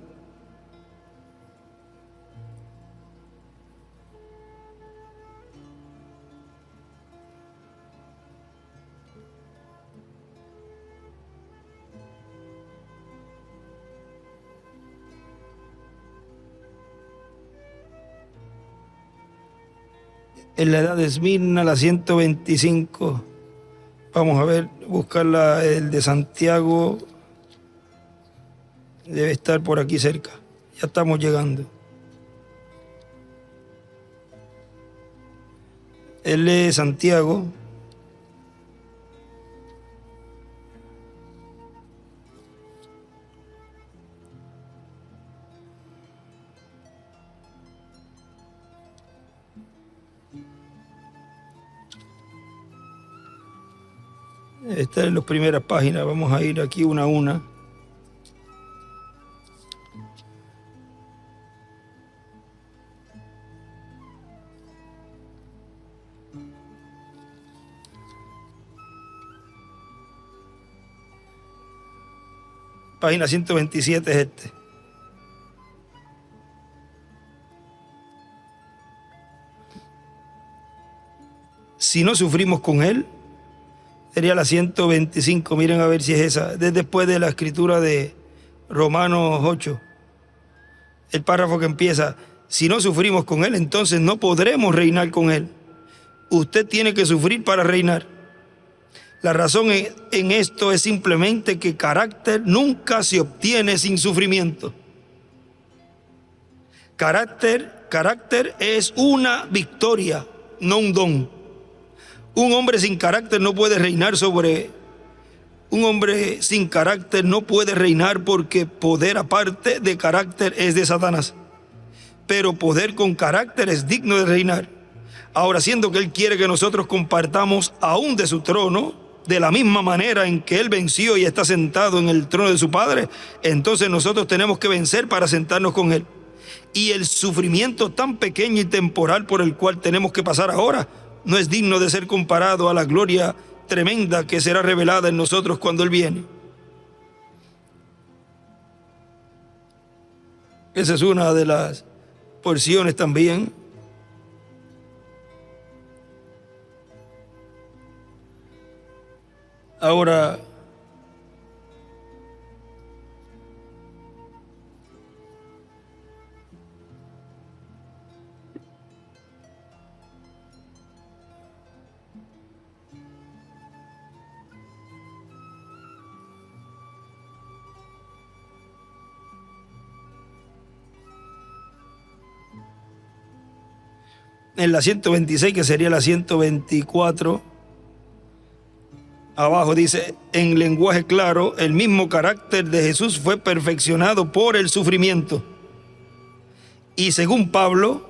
Speaker 1: En la edad de Esmirna, la 125. Vamos a ver, buscarla, el de Santiago. Debe estar por aquí cerca. Ya estamos llegando. Él es Santiago. Está en las primeras páginas. Vamos a ir aquí una a una. Página 127 es este. Si no sufrimos con él, sería la 125. Miren a ver si es esa. Después de la escritura de Romanos 8. El párrafo que empieza: si no sufrimos con él, entonces no podremos reinar con él. Usted tiene que sufrir para reinar. La razón en esto es simplemente que carácter nunca se obtiene sin sufrimiento. Carácter es una victoria, no un don. Un hombre sin carácter no puede reinar un hombre sin carácter no puede reinar, porque poder aparte de carácter es de Satanás. Pero poder con carácter es digno de reinar. Ahora, siendo que Él quiere que nosotros compartamos aún de su trono, de la misma manera en que Él venció y está sentado en el trono de su Padre, entonces nosotros tenemos que vencer para sentarnos con Él. Y el sufrimiento tan pequeño y temporal por el cual tenemos que pasar ahora no es digno de ser comparado a la gloria tremenda que será revelada en nosotros cuando Él viene. Esa es una de las porciones también. Ahora, en la 126, que sería la 124, abajo dice, en lenguaje claro, el mismo carácter de Jesús fue perfeccionado por el sufrimiento. Y según Pablo,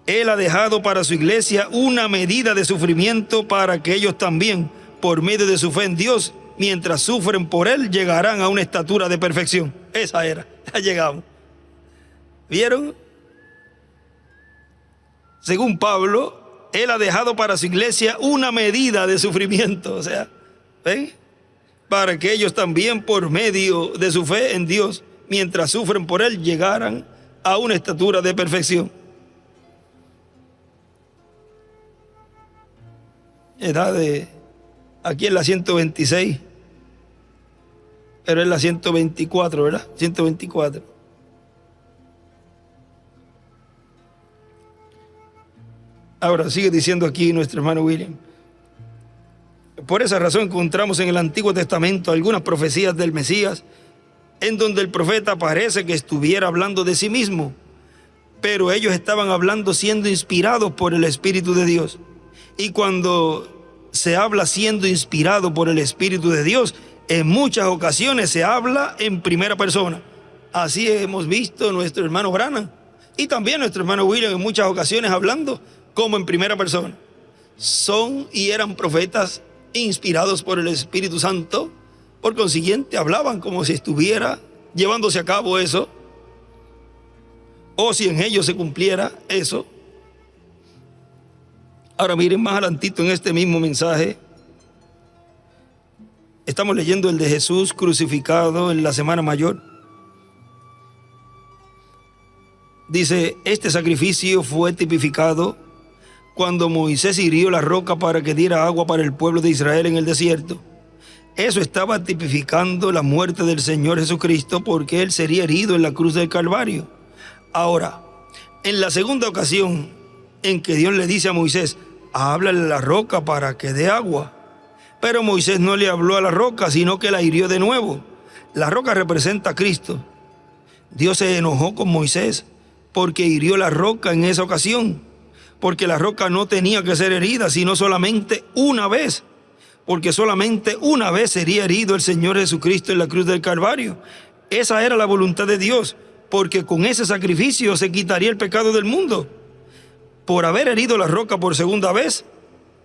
Speaker 1: Él ha dejado para su iglesia una medida de sufrimiento para que ellos también, por medio de su fe en Dios, mientras sufren por Él, llegarán a una estatura de perfección. Esa era, ya llegamos. ¿Vieron? Según Pablo, Él ha dejado para su iglesia una medida de sufrimiento. O sea, ¿ven? Para que ellos también, por medio de su fe en Dios, mientras sufren por Él, llegaran a una estatura de perfección. Edad de... Aquí es la 126, pero es la 124, ¿verdad? 124. Ahora sigue diciendo aquí nuestro hermano William: por esa razón encontramos en el Antiguo Testamento algunas profecías del Mesías en donde el profeta parece que estuviera hablando de sí mismo, pero ellos estaban hablando siendo inspirados por el Espíritu de Dios. Y cuando se habla siendo inspirado por el Espíritu de Dios, en muchas ocasiones se habla en primera persona. Así hemos visto a nuestro hermano Branham y también nuestro hermano William en muchas ocasiones hablando como en primera persona. Son y eran profetas inspirados por el Espíritu Santo, por consiguiente hablaban como si estuviera llevándose a cabo eso, o si en ellos se cumpliera eso. Ahora miren más adelantito en este mismo mensaje, estamos leyendo el de Jesús crucificado en la Semana Mayor. Dice, este sacrificio fue tipificado cuando Moisés hirió la roca para que diera agua para el pueblo de Israel en el desierto. Eso estaba tipificando la muerte del Señor Jesucristo, porque Él sería herido en la cruz del Calvario. Ahora, en la segunda ocasión en que Dios le dice a Moisés, háblale a la roca para que dé agua. Pero Moisés no le habló a la roca, sino que la hirió de nuevo. La roca representa a Cristo. Dios se enojó con Moisés porque hirió la roca en esa ocasión, porque la roca no tenía que ser herida, sino solamente una vez, porque solamente una vez sería herido el Señor Jesucristo en la cruz del Calvario. Esa era la voluntad de Dios, porque con ese sacrificio se quitaría el pecado del mundo. Por haber herido la roca por segunda vez,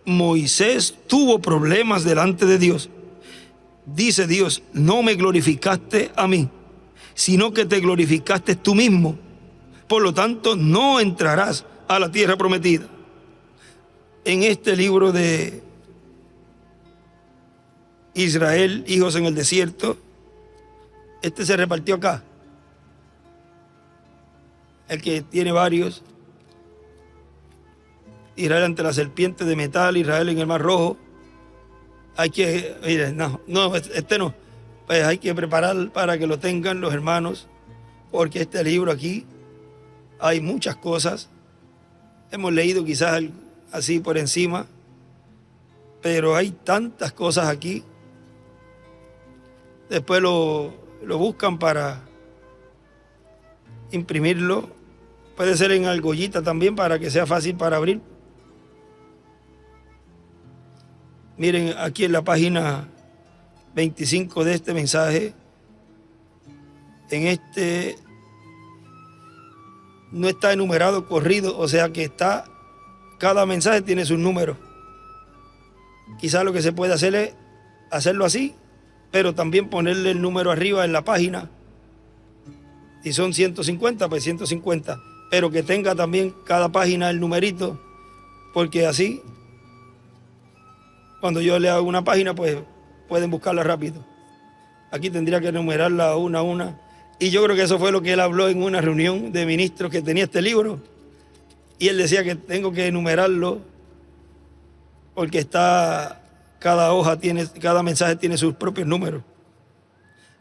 Speaker 1: Moisés tuvo problemas delante de Dios. Dice Dios, no me glorificaste a mí, sino que te glorificaste tú mismo. Por lo tanto, no entrarás a la tierra prometida. En este libro de Israel, hijos en el desierto, este se repartió acá. El que tiene varios. Israel ante la serpiente de metal, Israel en el Mar Rojo. Hay que, mire, este no. Pues hay que preparar para que lo tengan los hermanos, porque este libro aquí hay muchas cosas. Hemos leído quizás así por encima, pero hay tantas cosas aquí. Después lo buscan para imprimirlo. Puede ser en argollita también para que sea fácil para abrir. Miren aquí en la página 25 de este mensaje, en este no está enumerado corrido, o sea que cada mensaje tiene su número. Quizás lo que se puede hacer es hacerlo así, pero también ponerle el número arriba en la página. Si son 150, pues 150, pero que tenga también cada página el numerito, porque así, cuando yo lea una página, pues pueden buscarla rápido. Aquí tendría que enumerarla una a una. Y yo creo que eso fue lo que él habló en una reunión de ministros que tenía este libro. Y él decía que tengo que enumerarlo porque cada mensaje tiene sus propios números.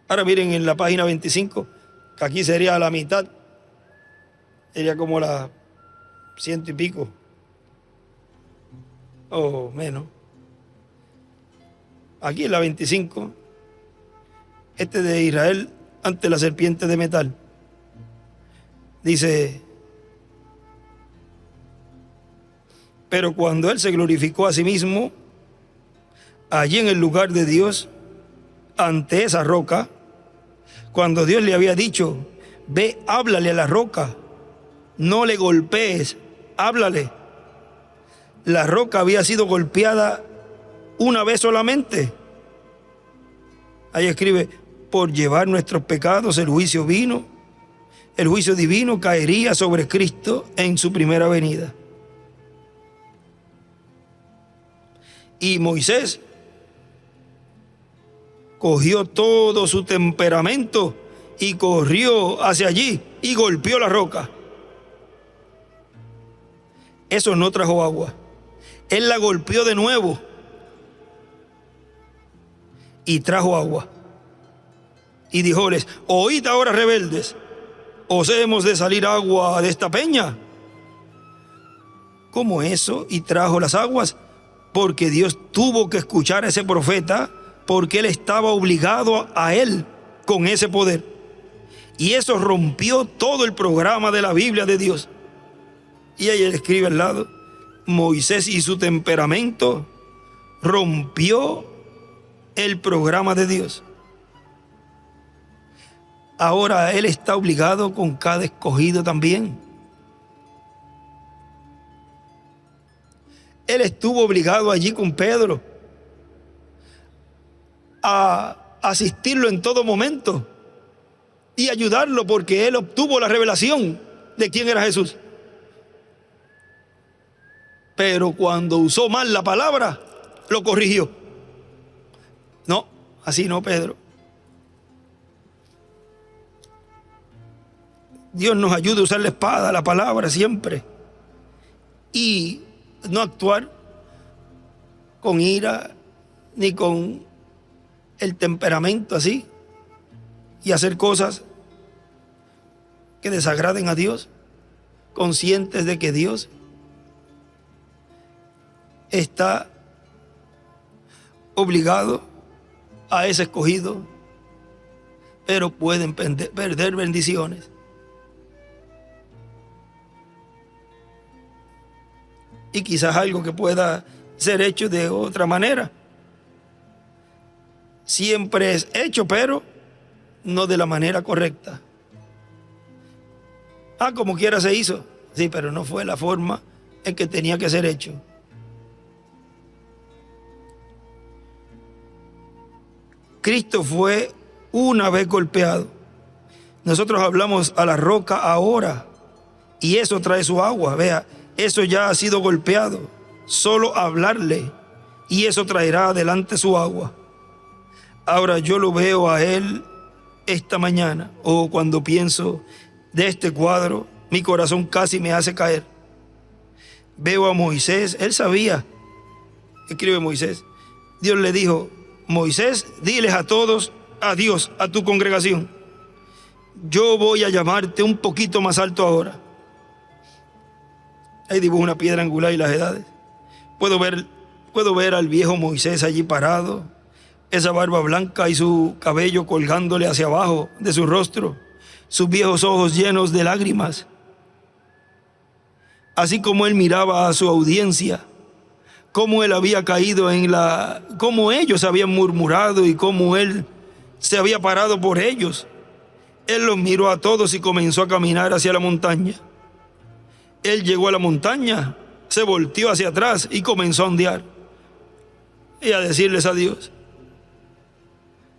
Speaker 1: Ahora miren en la página 25, que aquí sería la mitad, sería como la 100 y pico, o menos. Aquí en la 25, este de Israel ante la serpiente de metal. Dice, pero cuando él se glorificó a sí mismo, allí en el lugar de Dios, ante esa roca, cuando Dios le había dicho, ve, háblale a la roca, no le golpees, háblale. La roca había sido golpeada una vez solamente. Ahí escribe, por llevar nuestros pecados el juicio divino caería sobre Cristo en su primera venida. Y Moisés cogió todo su temperamento y corrió hacia allí y golpeó la roca. Eso no trajo agua. Él la golpeó de nuevo y trajo agua. Y dijóles, oíd ahora, rebeldes, ¿os hemos de salir agua de esta peña? ¿Cómo eso? Y trajo las aguas, porque Dios tuvo que escuchar a ese profeta, porque él estaba obligado a él con ese poder. Y eso rompió todo el programa de la Biblia de Dios. Y ahí él escribe al lado, Moisés y su temperamento rompió el programa de Dios. Ahora él está obligado con cada escogido también. Él estuvo obligado allí con Pedro a asistirlo en todo momento y ayudarlo, porque él obtuvo la revelación de quién era Jesús. Pero cuando usó mal la palabra, lo corrigió. No, así no, Pedro. Dios nos ayuda a usar la espada, la palabra siempre, y no actuar con ira ni con el temperamento así, y hacer cosas que desagraden a Dios, conscientes de que Dios está obligado a ese escogido, pero pueden perder bendiciones. Y quizás algo que pueda ser hecho de otra manera. Siempre es hecho, pero no de la manera correcta. Como quiera se hizo. Sí, pero no fue la forma en que tenía que ser hecho. Cristo fue una vez golpeado. Nosotros hablamos a la roca ahora, y eso trae su agua. Vea, eso ya ha sido golpeado. Solo hablarle, y eso traerá adelante su agua. Ahora yo lo veo a él esta mañana, o cuando pienso de este cuadro, mi corazón casi me hace caer. Veo a Moisés, él sabía, escribe Moisés. Dios le dijo, Moisés, diles a todos, a Dios, a tu congregación, yo voy a llamarte un poquito más alto ahora. Ahí dibujo una piedra angular y las edades. Puedo ver al viejo Moisés allí parado, esa barba blanca y su cabello colgándole hacia abajo de su rostro, sus viejos ojos llenos de lágrimas. Así como él miraba a su audiencia, cómo él había caído cómo ellos habían murmurado y cómo él se había parado por ellos. Él los miró a todos y comenzó a caminar hacia la montaña. Él llegó a la montaña, se volteó hacia atrás y comenzó a ondear y a decirles adiós.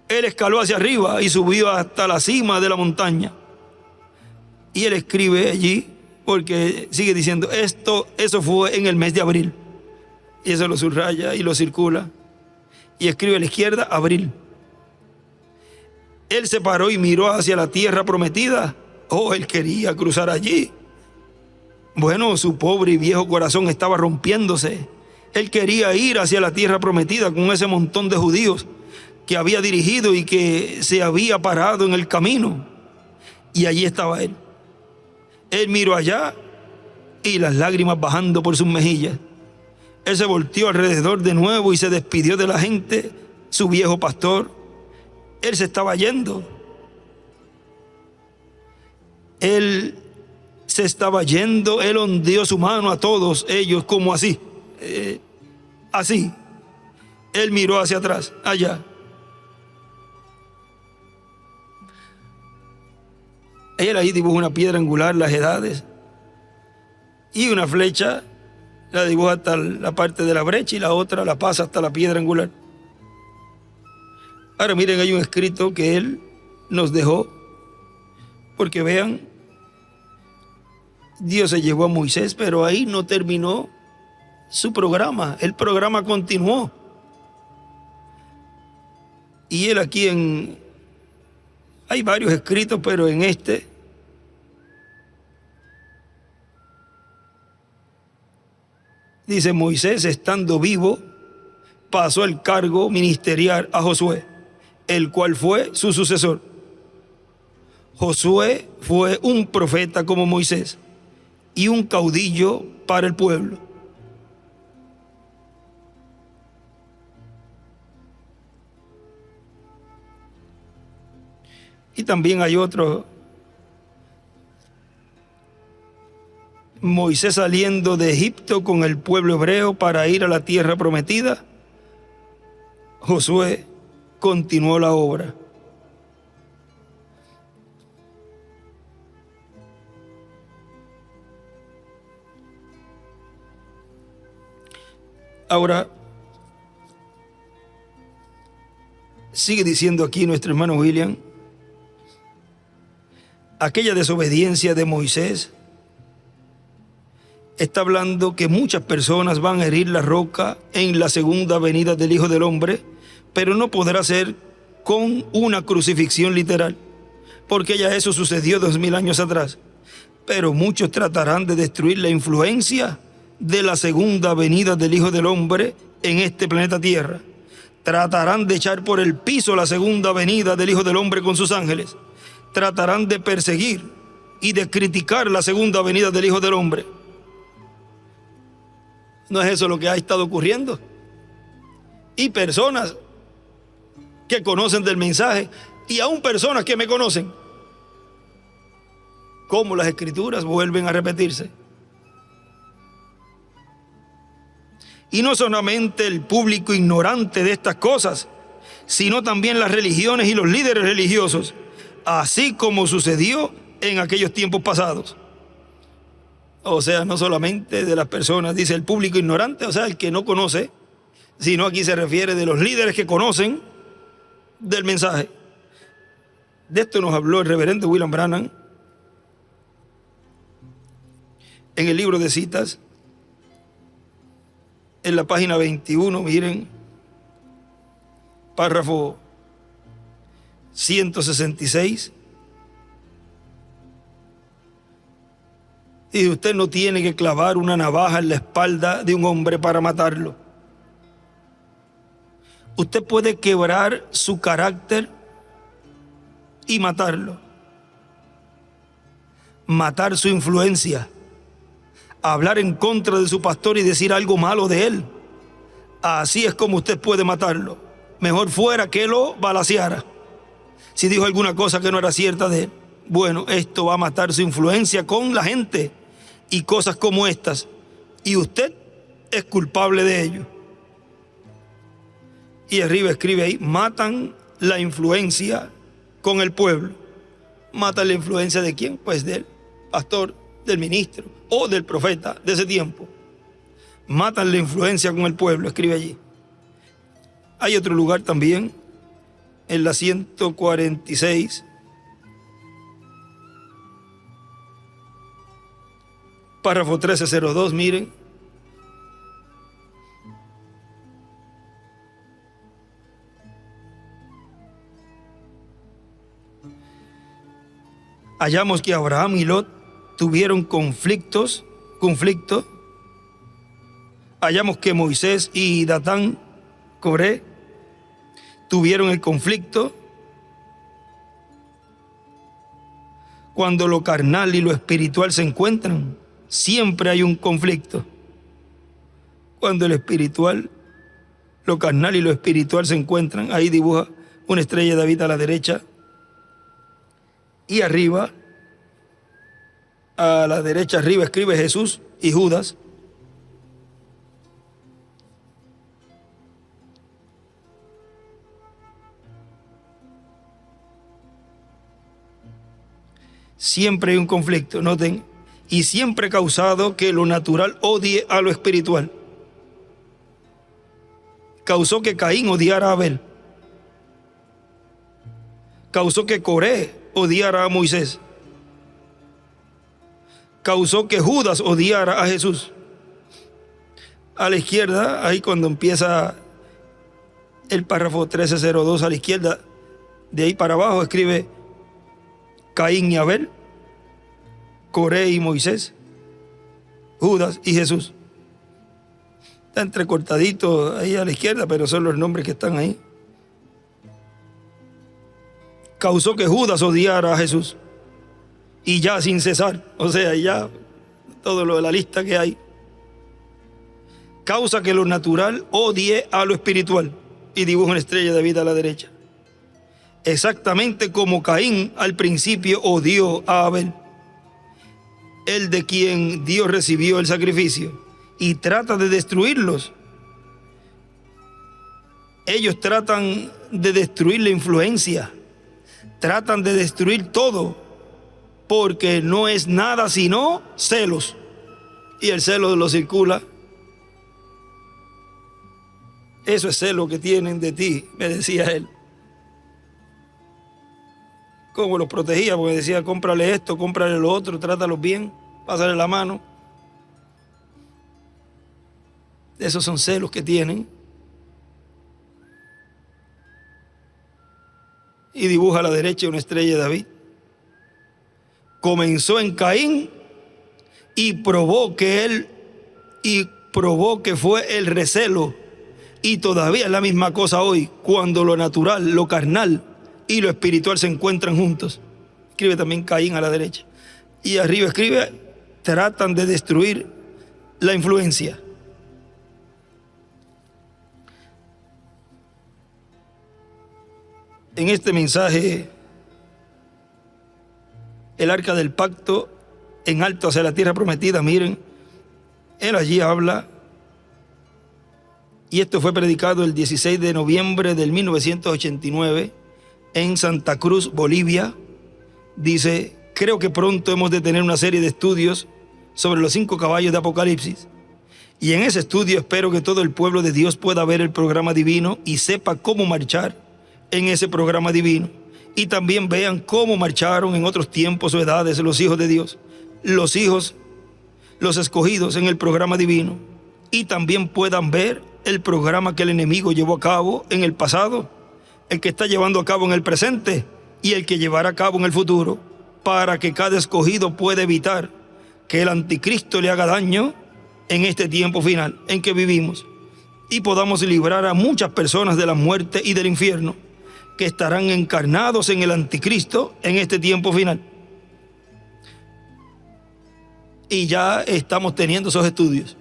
Speaker 1: Él escaló hacia arriba y subió hasta la cima de la montaña. Y él escribe allí, porque sigue diciendo, eso fue en el mes de abril. Y eso lo subraya y lo circula. Y escribe a la izquierda, abril. Él se paró y miró hacia la tierra prometida. Él quería cruzar allí. Bueno, su pobre y viejo corazón estaba rompiéndose. Él quería ir hacia la tierra prometida con ese montón de judíos que había dirigido y que se había parado en el camino. Y allí estaba él. Él miró allá y las lágrimas bajando por sus mejillas. Él se volteó alrededor de nuevo y se despidió de la gente, su viejo pastor. Él se estaba yendo. Él se estaba yendo, él ondeó su mano a todos ellos como así, así. Él miró hacia atrás, allá. Él ahí dibuja una piedra angular, las edades, y una flecha la dibuja hasta la parte de la brecha y la otra la pasa hasta la piedra angular. Ahora miren, hay un escrito que él nos dejó, porque vean, Dios se llevó a Moisés, pero ahí no terminó su programa, el programa continuó. Y él aquí hay varios escritos, pero en este dice, Moisés estando vivo pasó el cargo ministerial a Josué, el cual fue su sucesor. Josué fue un profeta como Moisés y un caudillo para el pueblo. Y también hay otro Moisés saliendo de Egipto con el pueblo hebreo para ir a la tierra prometida, Josué continuó la obra. Ahora, sigue diciendo aquí nuestro hermano William, aquella desobediencia de Moisés está hablando que muchas personas van a herir la roca en la segunda venida del Hijo del Hombre, pero no podrá ser con una crucifixión literal, porque ya eso sucedió 2000 años atrás. Pero muchos tratarán de destruir la influencia de la segunda venida del Hijo del Hombre en este planeta Tierra. Tratarán de echar por el piso la segunda venida del Hijo del Hombre con sus ángeles. Tratarán de perseguir y de criticar la segunda venida del Hijo del Hombre. ¿No es eso lo que ha estado ocurriendo? Y personas que conocen del mensaje, y aún personas que me conocen, como las Escrituras vuelven a repetirse. Y no solamente el público ignorante de estas cosas, sino también las religiones y los líderes religiosos, así como sucedió en aquellos tiempos pasados. O sea, no solamente de las personas, dice el público ignorante, o sea, el que no conoce, sino aquí se refiere de los líderes que conocen del mensaje. De esto nos habló el reverendo William Branham en el libro de citas, en la página 21, miren, párrafo 166. Y usted no tiene que clavar una navaja en la espalda de un hombre para matarlo. Usted puede quebrar su carácter y matarlo. Matar su influencia. Hablar en contra de su pastor y decir algo malo de él. Así es como usted puede matarlo. Mejor fuera que lo balaceara. Si dijo alguna cosa que no era cierta de él. Bueno, esto va a matar su influencia con la gente y cosas como estas. Y usted es culpable de ello. Y arriba escribe ahí, matan la influencia con el pueblo. ¿Matan la influencia de quién? Pues del pastor, del ministro o del profeta de ese tiempo. Matan la influencia con el pueblo, escribe allí. Hay otro lugar también, en la 146, párrafo 1302, miren. Hallamos que Abraham y Lot tuvieron conflicto. Hallamos que Moisés y Datán, Coré, tuvieron el conflicto. Cuando lo carnal y lo espiritual se encuentran, siempre hay un conflicto. Cuando el espiritual, lo carnal y lo espiritual se encuentran, ahí dibuja una estrella de David a la derecha. Y arriba, a la derecha arriba, escribe Jesús y Judas. Siempre hay un conflicto, noten, y siempre causado que lo natural odie a lo espiritual. Causó que Caín odiara a Abel. Causó que Coré odiara a Moisés. Causó que Judas odiara a Jesús. A la izquierda, ahí cuando empieza el párrafo 1302, a la izquierda, de ahí para abajo escribe Caín y Abel, Coré y Moisés, Judas y Jesús. Está entrecortadito ahí a la izquierda, pero son los nombres que están ahí. Causó que Judas odiara a Jesús. Y ya sin cesar, o sea, ya todo lo de la lista que hay. Causa que lo natural odie a lo espiritual. Y dibuja una estrella de David a la derecha. Exactamente como Caín al principio odió a Abel. el de quien Dios recibió el sacrificio, y trata de destruirlos. Ellos tratan de destruir la influencia, tratan de destruir todo, porque no es nada sino celos. Y el celo lo circula. Eso es celo que tienen de ti, me decía él. Cómo los protegía, porque decía, cómprale esto, cómprale lo otro, trátalos bien, pásale la mano. Esos son celos que tienen. Y dibuja a la derecha una estrella de David. Comenzó en Caín y probó que fue el recelo. Y todavía es la misma cosa hoy, cuando lo natural, lo carnal y lo espiritual se encuentran juntos. Escribe también Caín a la derecha. Y arriba escribe, tratan de destruir la influencia. En este mensaje, el arca del pacto en alto hacia la tierra prometida, miren, él allí habla, y esto fue predicado el 16 de noviembre del 1989 en Santa Cruz, Bolivia. Dice, creo que pronto hemos de tener una serie de estudios sobre los 5 caballos de Apocalipsis. Y en ese estudio espero que todo el pueblo de Dios pueda ver el programa divino y sepa cómo marchar en ese programa divino. Y también vean cómo marcharon en otros tiempos o edades los hijos de Dios, los escogidos en el programa divino. Y también puedan ver el programa que el enemigo llevó a cabo en el pasado, el que está llevando a cabo en el presente y el que llevará a cabo en el futuro, para que cada escogido pueda evitar que el anticristo le haga daño en este tiempo final en que vivimos, y podamos librar a muchas personas de la muerte y del infierno que estarán encarnados en el anticristo en este tiempo final. Y ya estamos teniendo esos estudios.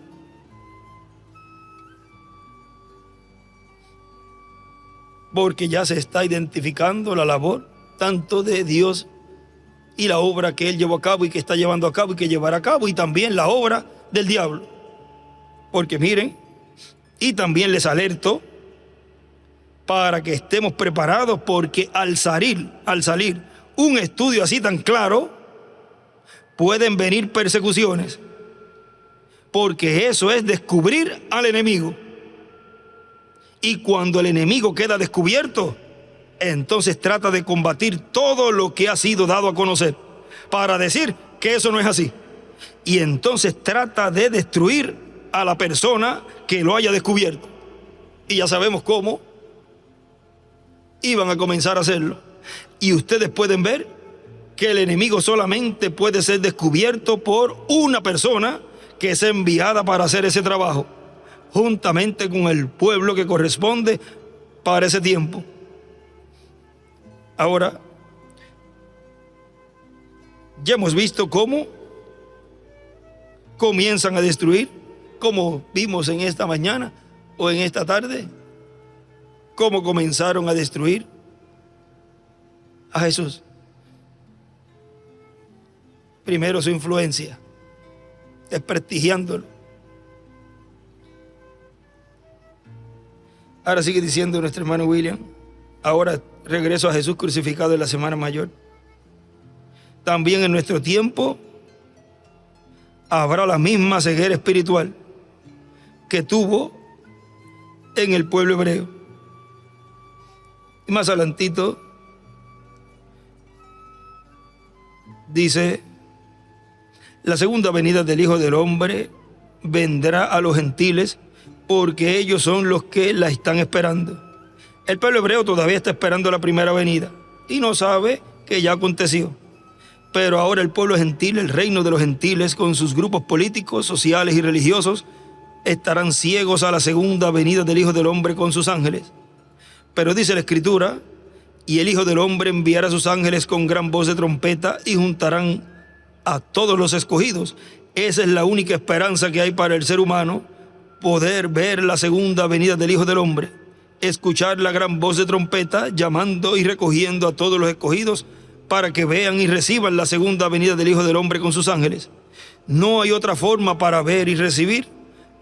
Speaker 1: Porque ya se está identificando la labor tanto de Dios y la obra que Él llevó a cabo y que está llevando a cabo y que llevará a cabo, y también la obra del diablo. Porque miren, y también les alerto para que estemos preparados, porque al salir un estudio así tan claro, pueden venir persecuciones, porque eso es descubrir al enemigo. Y cuando el enemigo queda descubierto, entonces trata de combatir todo lo que ha sido dado a conocer, para decir que eso no es así. Y entonces trata de destruir a la persona que lo haya descubierto. Y ya sabemos cómo iban a comenzar a hacerlo. Y ustedes pueden ver que el enemigo solamente puede ser descubierto por una persona que es enviada para hacer ese trabajo, juntamente con el pueblo que corresponde para ese tiempo. Ahora, ya hemos visto cómo comienzan a destruir, como vimos en esta mañana o en esta tarde, cómo comenzaron a destruir a Jesús. Primero su influencia, desprestigiándolo. Ahora sigue diciendo nuestro hermano William, ahora regreso a Jesús crucificado en la Semana Mayor. También en nuestro tiempo habrá la misma ceguera espiritual que tuvo en el pueblo hebreo. Y más adelantito dice, la segunda venida del Hijo del Hombre vendrá a los gentiles, porque ellos son los que la están esperando. El pueblo hebreo todavía está esperando la primera venida y no sabe que ya aconteció. Pero ahora el pueblo gentil, el reino de los gentiles, con sus grupos políticos, sociales y religiosos, estarán ciegos a la segunda venida del Hijo del Hombre con sus ángeles. Pero dice la Escritura, y el Hijo del Hombre enviará a sus ángeles con gran voz de trompeta y juntarán a todos los escogidos. Esa es la única esperanza que hay para el ser humano, poder ver la segunda venida del Hijo del Hombre, escuchar la gran voz de trompeta llamando y recogiendo a todos los escogidos para que vean y reciban la segunda venida del Hijo del Hombre con sus ángeles. No hay otra forma para ver y recibir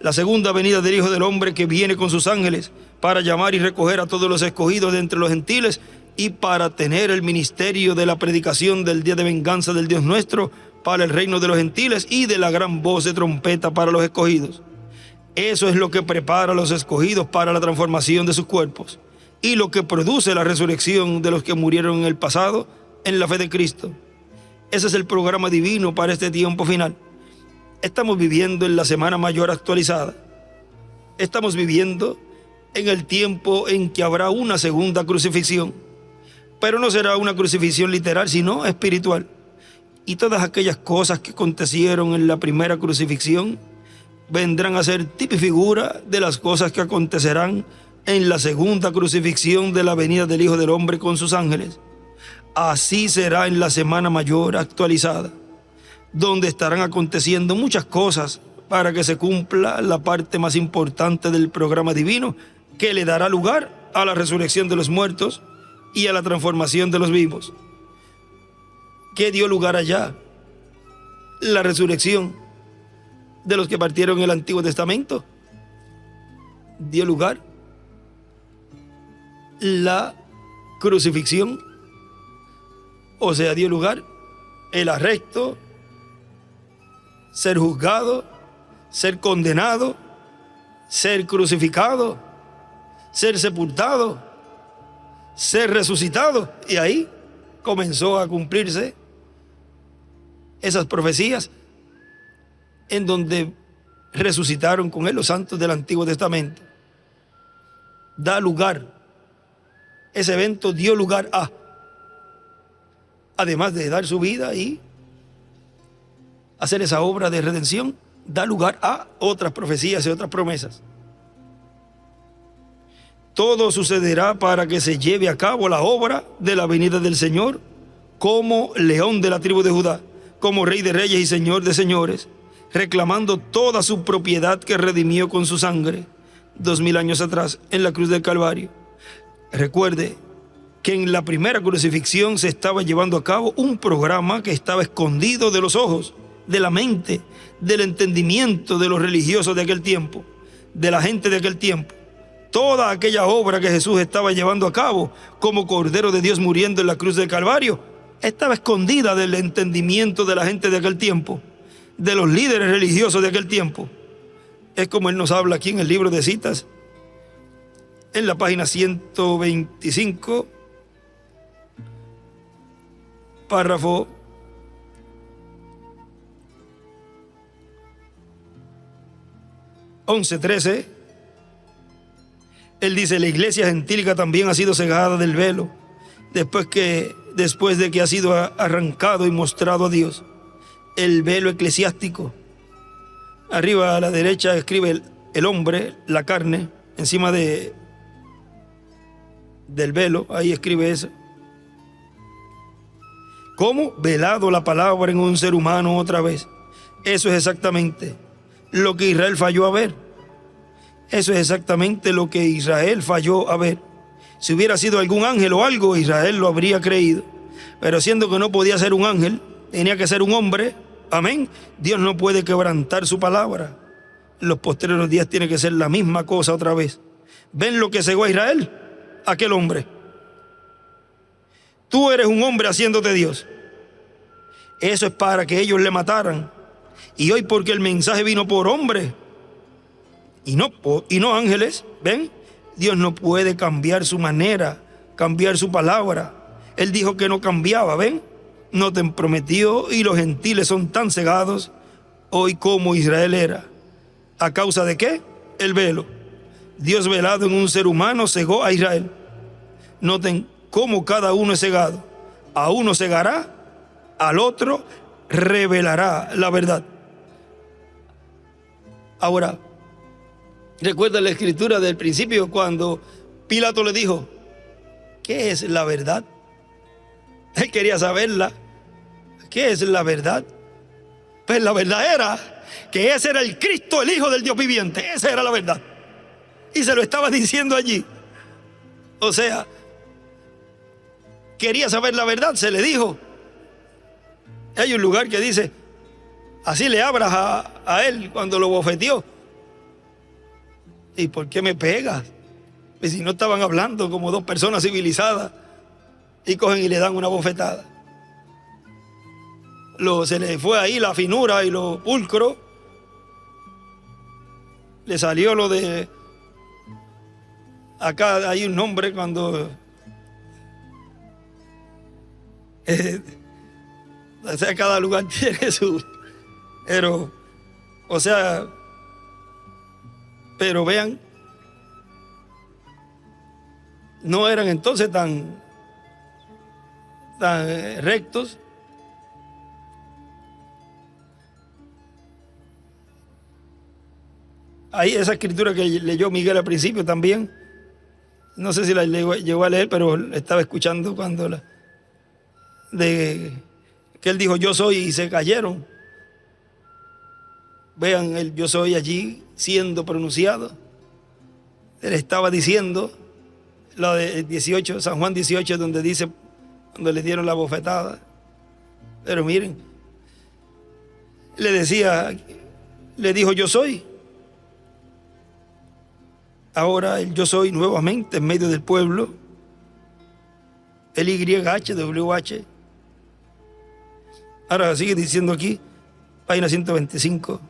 Speaker 1: la segunda venida del Hijo del Hombre, que viene con sus ángeles para llamar y recoger a todos los escogidos de entre los gentiles y para tener el ministerio de la predicación del día de venganza del Dios nuestro para el reino de los gentiles y de la gran voz de trompeta para los escogidos. Eso es lo que prepara a los escogidos para la transformación de sus cuerpos y lo que produce la resurrección de los que murieron en el pasado en la fe de Cristo. Ese es el programa divino para este tiempo final. Estamos viviendo en la Semana Mayor actualizada. Estamos viviendo en el tiempo en que habrá una segunda crucifixión, pero no será una crucifixión literal, sino espiritual. Y todas aquellas cosas que acontecieron en la primera crucifixión vendrán a ser tipo y figura de las cosas que acontecerán en la segunda crucifixión de la venida del Hijo del Hombre con sus ángeles. Así será en la Semana Mayor actualizada, donde estarán aconteciendo muchas cosas para que se cumpla la parte más importante del programa divino, que le dará lugar a la resurrección de los muertos y a la transformación de los vivos. ¿Qué dio lugar allá? La resurrección de los que partieron en el Antiguo Testamento. Dio lugar la crucifixión, o sea, dio lugar el arresto, ser juzgado, ser condenado, ser crucificado, ser sepultado, ser resucitado. Y ahí comenzó a cumplirse esas profecías en donde resucitaron con él los santos del Antiguo Testamento. Da lugar, ese evento dio lugar a, además de dar su vida y hacer esa obra de redención, da lugar a otras profecías y otras promesas. Todo sucederá para que se lleve a cabo la obra de la venida del Señor como león de la tribu de Judá, como rey de reyes y señor de señores, reclamando toda su propiedad que redimió con su sangre 2000 años atrás en la cruz del Calvario. Recuerde que en la primera crucifixión se estaba llevando a cabo un programa que estaba escondido de los ojos, de la mente, del entendimiento de los religiosos de aquel tiempo, de la gente de aquel tiempo. Toda aquella obra que Jesús estaba llevando a cabo como Cordero de Dios muriendo en la cruz del Calvario estaba escondida del entendimiento de la gente de aquel tiempo, de los líderes religiosos de aquel tiempo. Es como Él nos habla aquí en el libro de Citas, en la página 125, párrafo 11:13. Él dice: la iglesia gentílica también ha sido cegada del velo, después de que ha sido arrancado y mostrado a Dios. El velo eclesiástico. Arriba a la derecha escribe el hombre, la carne, encima del velo, ahí escribe eso. ¿Cómo? Velado la palabra en un ser humano otra vez. Eso es exactamente lo que Israel falló a ver. Eso es exactamente lo que Israel falló a ver. Si hubiera sido algún ángel o algo, Israel lo habría creído. Pero siendo que no podía ser un ángel, tenía que ser un hombre. Amén. Dios no puede quebrantar su palabra. En los postreros días tiene que ser la misma cosa otra vez. ¿Ven lo que cegó a Israel? Aquel hombre. Tú eres un hombre haciéndote Dios. Eso es para que ellos le mataran. Y hoy, porque el mensaje vino por hombre y no ángeles, ¿ven? Dios no puede cambiar su manera, cambiar su palabra. Él dijo que no cambiaba, ¿ven? No te prometió, y los gentiles son tan cegados hoy como Israel era. ¿A causa de qué? El velo. Dios, velado en un ser humano, cegó a Israel. Noten cómo cada uno es cegado. A uno cegará, al otro revelará la verdad. Ahora, recuerda la escritura del principio cuando Pilato le dijo: ¿qué es la verdad? Él quería saberla. ¿Qué es la verdad? Pues la verdad era que ese era el Cristo, el Hijo del Dios viviente. Esa era la verdad. Y se lo estaba diciendo allí. O sea, quería saber la verdad, se le dijo. Hay un lugar que dice, así le hablas a él cuando lo bofeteó. ¿Y por qué me pegas? Pues si no estaban hablando como dos personas civilizadas y cogen y le dan una bofetada. Se le fue ahí la finura y lo pulcro. Le salió lo de... Acá hay un nombre cuando... o sea, cada lugar tiene su... Pero, o sea... Pero vean, no eran entonces tan rectos. Ahí esa escritura que leyó Miguel al principio también, no sé si la llegó a leer, pero estaba escuchando cuando que él dijo yo soy y se cayeron. Vean el yo soy allí siendo pronunciado. Él estaba diciendo lo de 18, San Juan 18, donde dice cuando le dieron la bofetada. Pero miren, le dijo yo soy. Ahora el yo soy nuevamente en medio del pueblo. El YHWH. Ahora sigue diciendo aquí, página 125.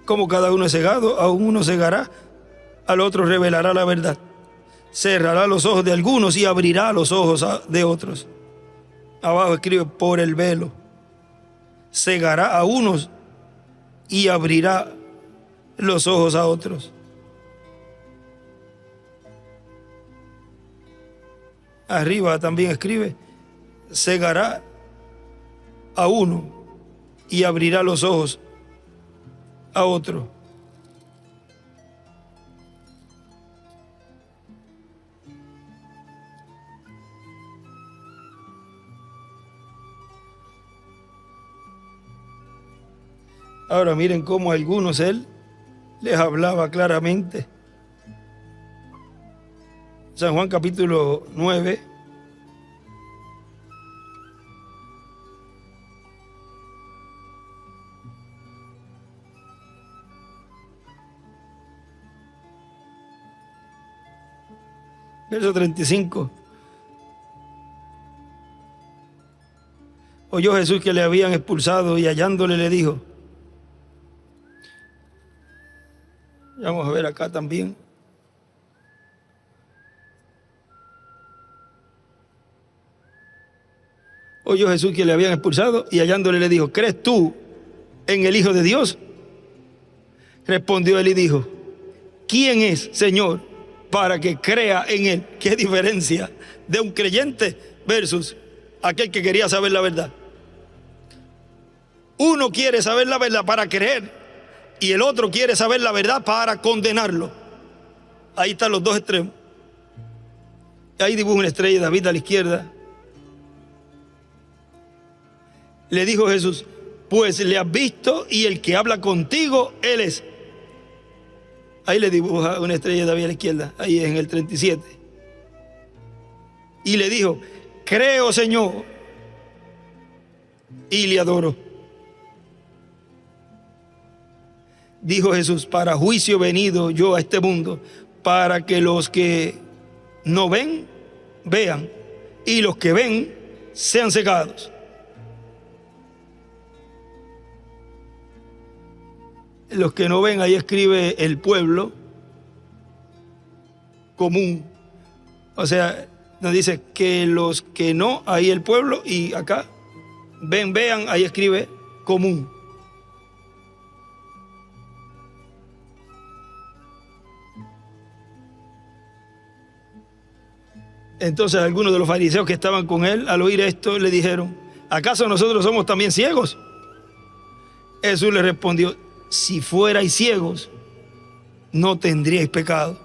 Speaker 1: Como cada uno es cegado, a uno cegará, al otro revelará la verdad. Cerrará los ojos de algunos y abrirá los ojos de otros. Abajo escribe por el velo. Cegará a unos y abrirá los ojos a otros. Arriba también escribe, cegará a uno y abrirá los ojos a otro. Ahora miren cómo a algunos él les hablaba claramente. San Juan capítulo 9. Verso 35. Oyó Jesús que le habían expulsado y hallándole le dijo. Vamos a ver acá también. Oyó Jesús que le habían expulsado y hallándole le dijo, ¿crees tú en el Hijo de Dios? Respondió él y dijo, ¿quién es, Señor, para que crea en él? ¿Qué diferencia de un creyente versus aquel que quería saber la verdad? Uno quiere saber la verdad para creer y el otro quiere saber la verdad para condenarlo. Ahí están los dos extremos. Ahí dibuja una estrella de David a la izquierda. Le dijo Jesús, pues le has visto y el que habla contigo, él es. Ahí le dibuja una estrella de David a la izquierda, ahí en el 37. Y le dijo, creo, Señor, y le adoro. Dijo Jesús, para juicio venido yo a este mundo, para que los que no ven, vean, y los que ven, sean cegados. Los que no ven, ahí escribe el pueblo común. O sea, nos dice que los que no, ahí el pueblo, y acá, ven, vean, ahí escribe común. Entonces algunos de los fariseos que estaban con él, al oír esto, le dijeron, ¿acaso nosotros somos también ciegos? Jesús le respondió, si fuerais ciegos, no tendríais pecado.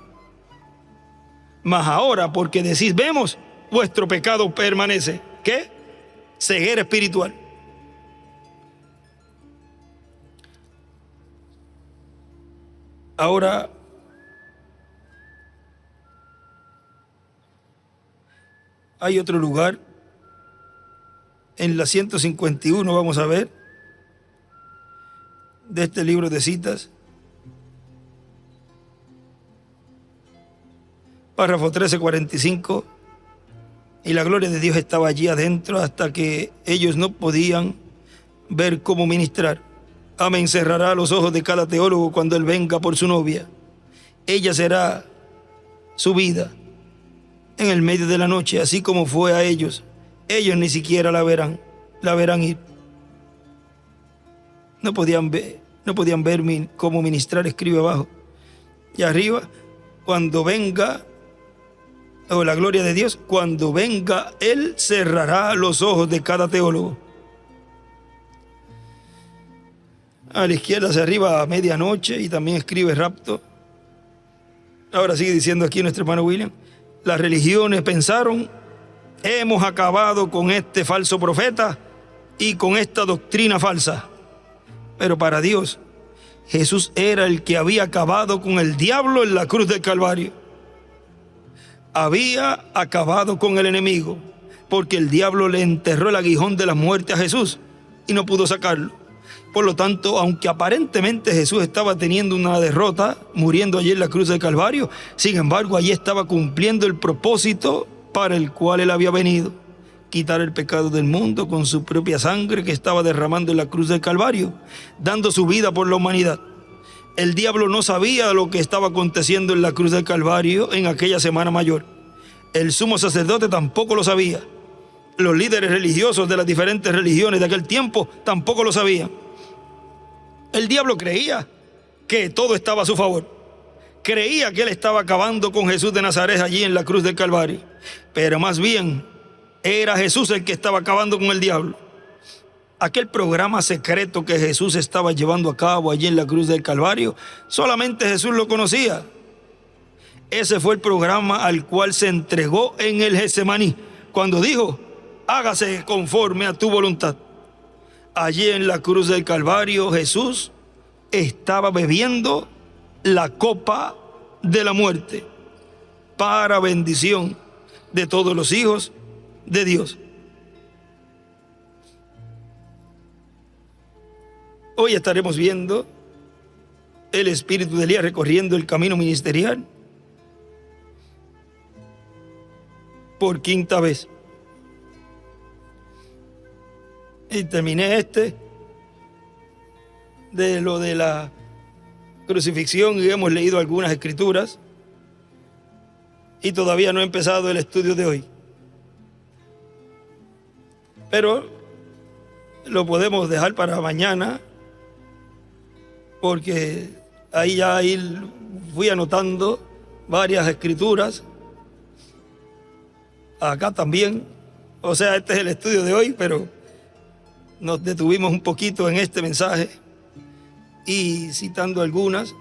Speaker 1: Mas ahora, porque decís, vemos, vuestro pecado permanece. ¿Qué? Ceguera espiritual. Ahora Hay otro lugar, en la 151, vamos a ver, de este libro de citas, párrafo 1345, y la gloria de Dios estaba allí adentro hasta que ellos no podían ver cómo ministrar. Amén cerrará los ojos de cada teólogo cuando él venga por su novia. Ella será subida en el medio de la noche, así como fue a ellos. Ellos ni siquiera la verán ir. No podían ver cómo ministrar, escribe abajo. Y arriba, cuando venga, o la gloria de Dios, cuando venga, Él cerrará los ojos de cada teólogo. A la izquierda, hacia arriba, a medianoche, y también escribe rapto. Ahora sigue diciendo aquí nuestro hermano William: las religiones pensaron, hemos acabado con este falso profeta y con esta doctrina falsa. Pero para Dios, Jesús era el que había acabado con el diablo en la cruz del Calvario. Había acabado con el enemigo, porque el diablo le enterró el aguijón de la muerte a Jesús y no pudo sacarlo. Por lo tanto, aunque aparentemente Jesús estaba teniendo una derrota, muriendo allí en la cruz del Calvario, sin embargo, allí estaba cumpliendo el propósito para el cual Él había venido: quitar el pecado del mundo con su propia sangre que estaba derramando en la cruz del Calvario, dando su vida por la humanidad. El diablo no sabía lo que estaba aconteciendo en la cruz del Calvario en aquella semana mayor. El sumo sacerdote tampoco lo sabía. Los líderes religiosos de las diferentes religiones de aquel tiempo tampoco lo sabían. El diablo creía que todo estaba a su favor. Creía que él estaba acabando con Jesús de Nazaret allí en la cruz del Calvario. Pero más bien, era Jesús el que estaba acabando con el diablo. Aquel programa secreto que Jesús estaba llevando a cabo allí en la cruz del Calvario, solamente Jesús lo conocía. Ese fue el programa al cual se entregó en el Getsemaní, cuando dijo: hágase conforme a tu voluntad. Allí en la cruz del Calvario, Jesús estaba bebiendo la copa de la muerte para bendición de todos los hijos de Dios. Hoy estaremos viendo el espíritu de Elías recorriendo el camino ministerial por quinta vez. Y terminé de lo de la crucifixión, y hemos leído algunas escrituras, y todavía no he empezado el estudio de hoy. Pero lo podemos dejar para mañana, porque ahí fui anotando varias escrituras. Acá también. O sea, este es el estudio de hoy, pero nos detuvimos un poquito en este mensaje y citando algunas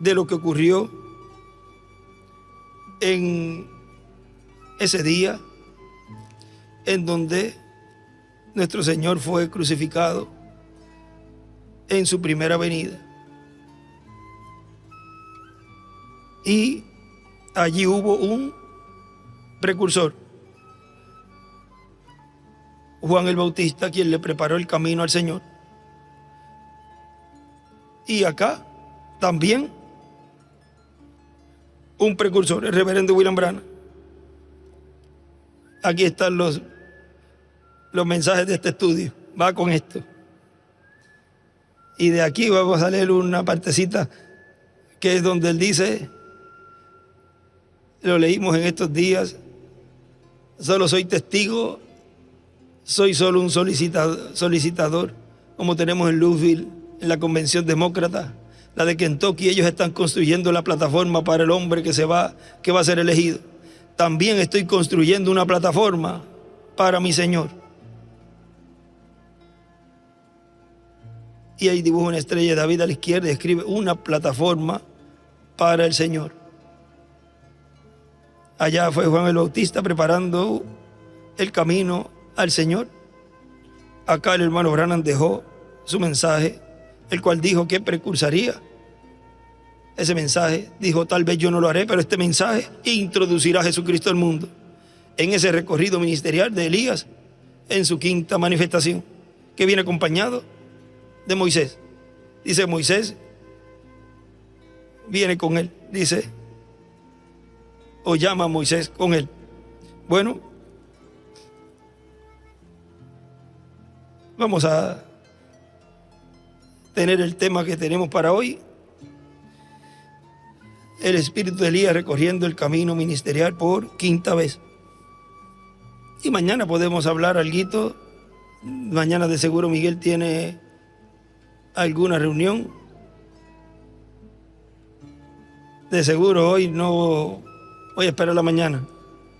Speaker 1: de lo que ocurrió en ese día en donde nuestro Señor fue crucificado en su primera venida. Y allí hubo un precursor, Juan el Bautista, quien le preparó el camino al Señor. Y acá también un precursor, el reverendo William Branham. Aquí están los mensajes de este estudio. Va con esto. Y de aquí vamos a leer una partecita que es donde él dice, lo leímos en estos días: solo soy testigo, soy solo un solicitador, como tenemos en Louisville, en la Convención Demócrata, la de Kentucky. Ellos están construyendo la plataforma para el hombre que va a ser elegido. También estoy construyendo una plataforma para mi Señor. Y ahí dibuja una estrella de David a la izquierda y escribe: una plataforma para el Señor. Allá fue Juan el Bautista preparando el camino al Señor. Acá el hermano Branham dejó su mensaje, el cual dijo que precursaría. Ese mensaje dijo: tal vez yo no lo haré, pero este mensaje introducirá a Jesucristo al mundo. en ese recorrido ministerial de Elías en su quinta manifestación, que viene acompañado de Moisés. Dice, Moisés viene con él, dice, o llama a Moisés con él. Bueno, vamos a tener el tema que tenemos para hoy: el espíritu de Elías recorriendo el camino ministerial por quinta vez. Y mañana podemos hablar alguito. Mañana de seguro Miguel tiene alguna reunión. De seguro hoy no voy a esperar la mañana.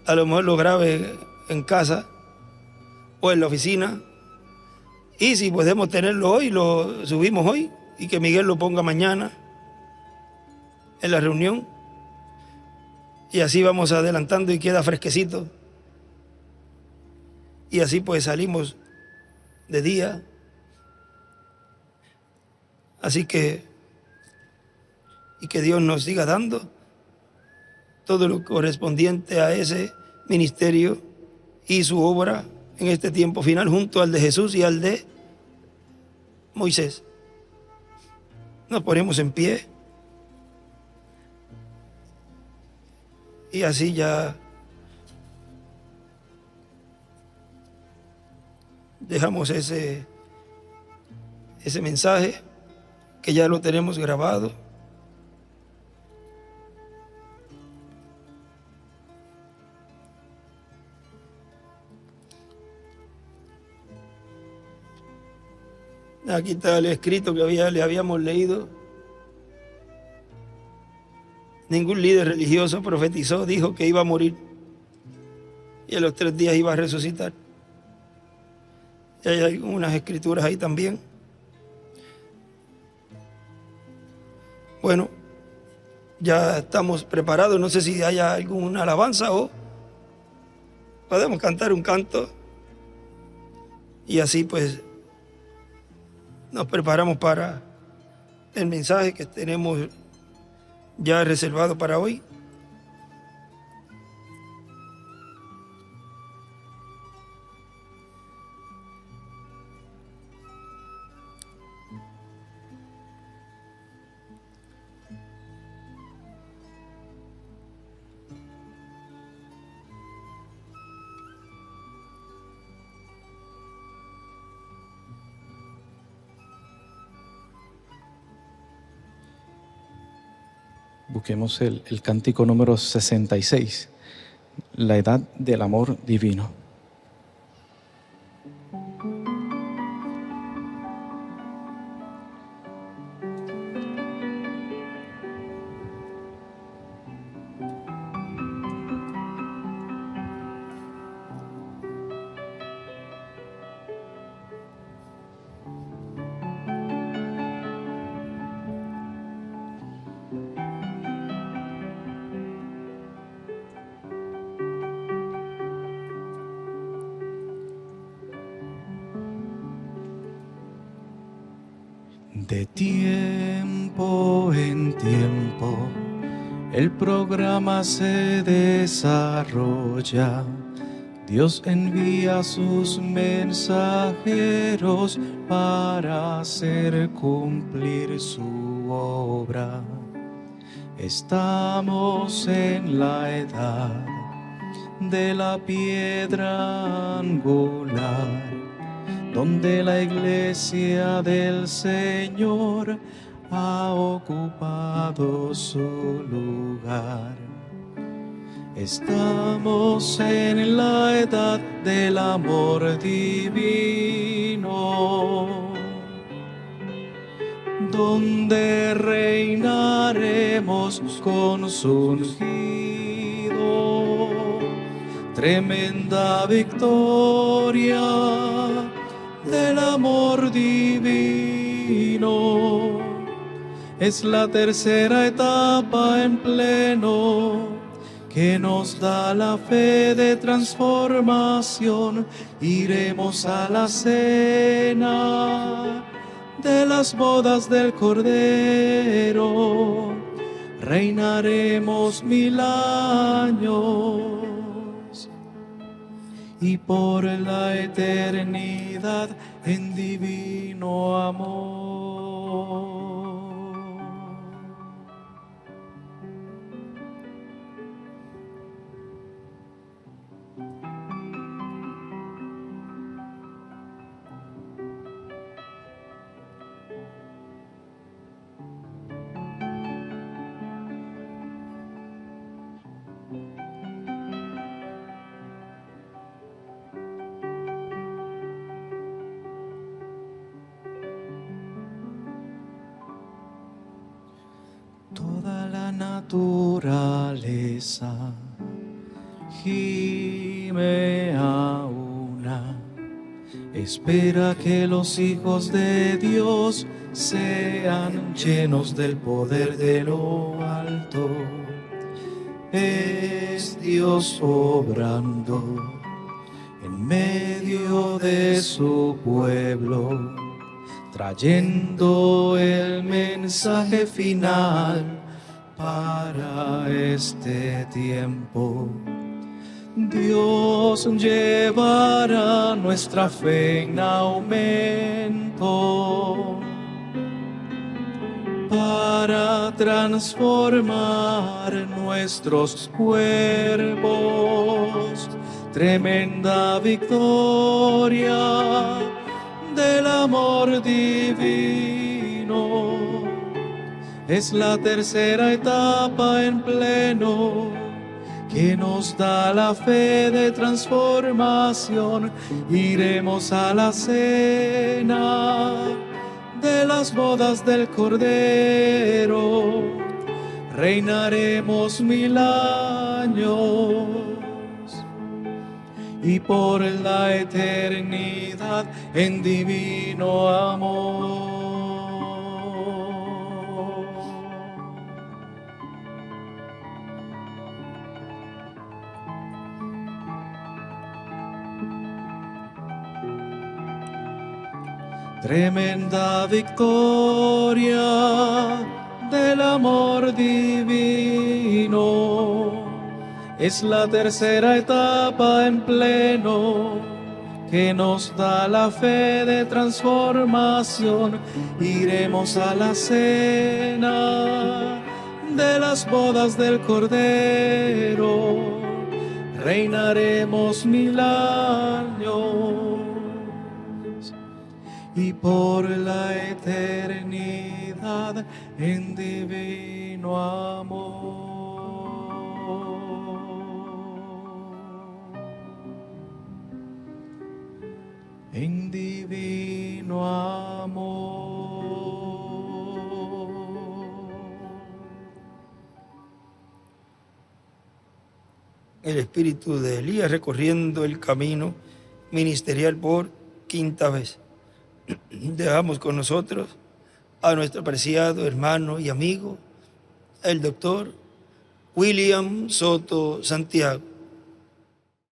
Speaker 1: A lo mejor lo grabe en casa o en la oficina. Y si podemos tenerlo hoy, lo subimos hoy, y que Miguel lo ponga mañana en la reunión. Y así vamos adelantando y queda fresquecito. Y así pues salimos de día. Así que, y que Dios nos siga dando todo lo correspondiente a ese ministerio y su obra en este tiempo final, junto al de Jesús y al de Moisés. Nos ponemos en pie y así ya dejamos ese mensaje que ya lo tenemos grabado. Aquí está el escrito que le habíamos leído. Ningún líder religioso profetizó, dijo que iba a morir y a los 3 días iba a resucitar. Y hay algunas escrituras ahí también. Bueno, ya estamos preparados. No sé si hay alguna alabanza o podemos cantar un canto. Y así pues nos preparamos para el mensaje que tenemos ya reservado para hoy.
Speaker 2: Busquemos el cántico número 66, la edad del amor divino. De tiempo en tiempo el programa se desarrolla. Dios envía a sus mensajeros para hacer cumplir su obra. Estamos en la edad de la piedra angular, donde la iglesia del Señor ha ocupado su lugar. Estamos en la edad del amor divino, donde reinaremos con su ungido. Tremenda victoria del amor divino. Es la tercera etapa en pleno que nos da la fe de transformación. Iremos a la cena de las bodas del Cordero. Reinaremos 1000 años. y por la eternidad en divino amor. Toda la naturaleza gime a una, espera que los hijos de Dios sean llenos del poder de lo alto. Es Dios obrando en medio de su pueblo, trayendo el mensaje final para este tiempo. Dios llevará nuestra fe en aumento para transformar nuestros cuerpos. Tremenda victoria del amor divino. Es la tercera etapa en pleno que nos da la fe de transformación. Iremos a la cena de las bodas del Cordero. Reinaremos 1000 años y por la eternidad en divino amor. Tremenda victoria del amor divino. Es la tercera etapa en pleno que nos da la fe de transformación. Iremos a la cena de las bodas del Cordero. Reinaremos 1000 años y por la eternidad en divino amor. En divino amor.
Speaker 1: El espíritu de Elías recorriendo el camino ministerial por 5ª vez. Dejamos con nosotros a nuestro apreciado hermano y amigo, el doctor William Soto Santiago.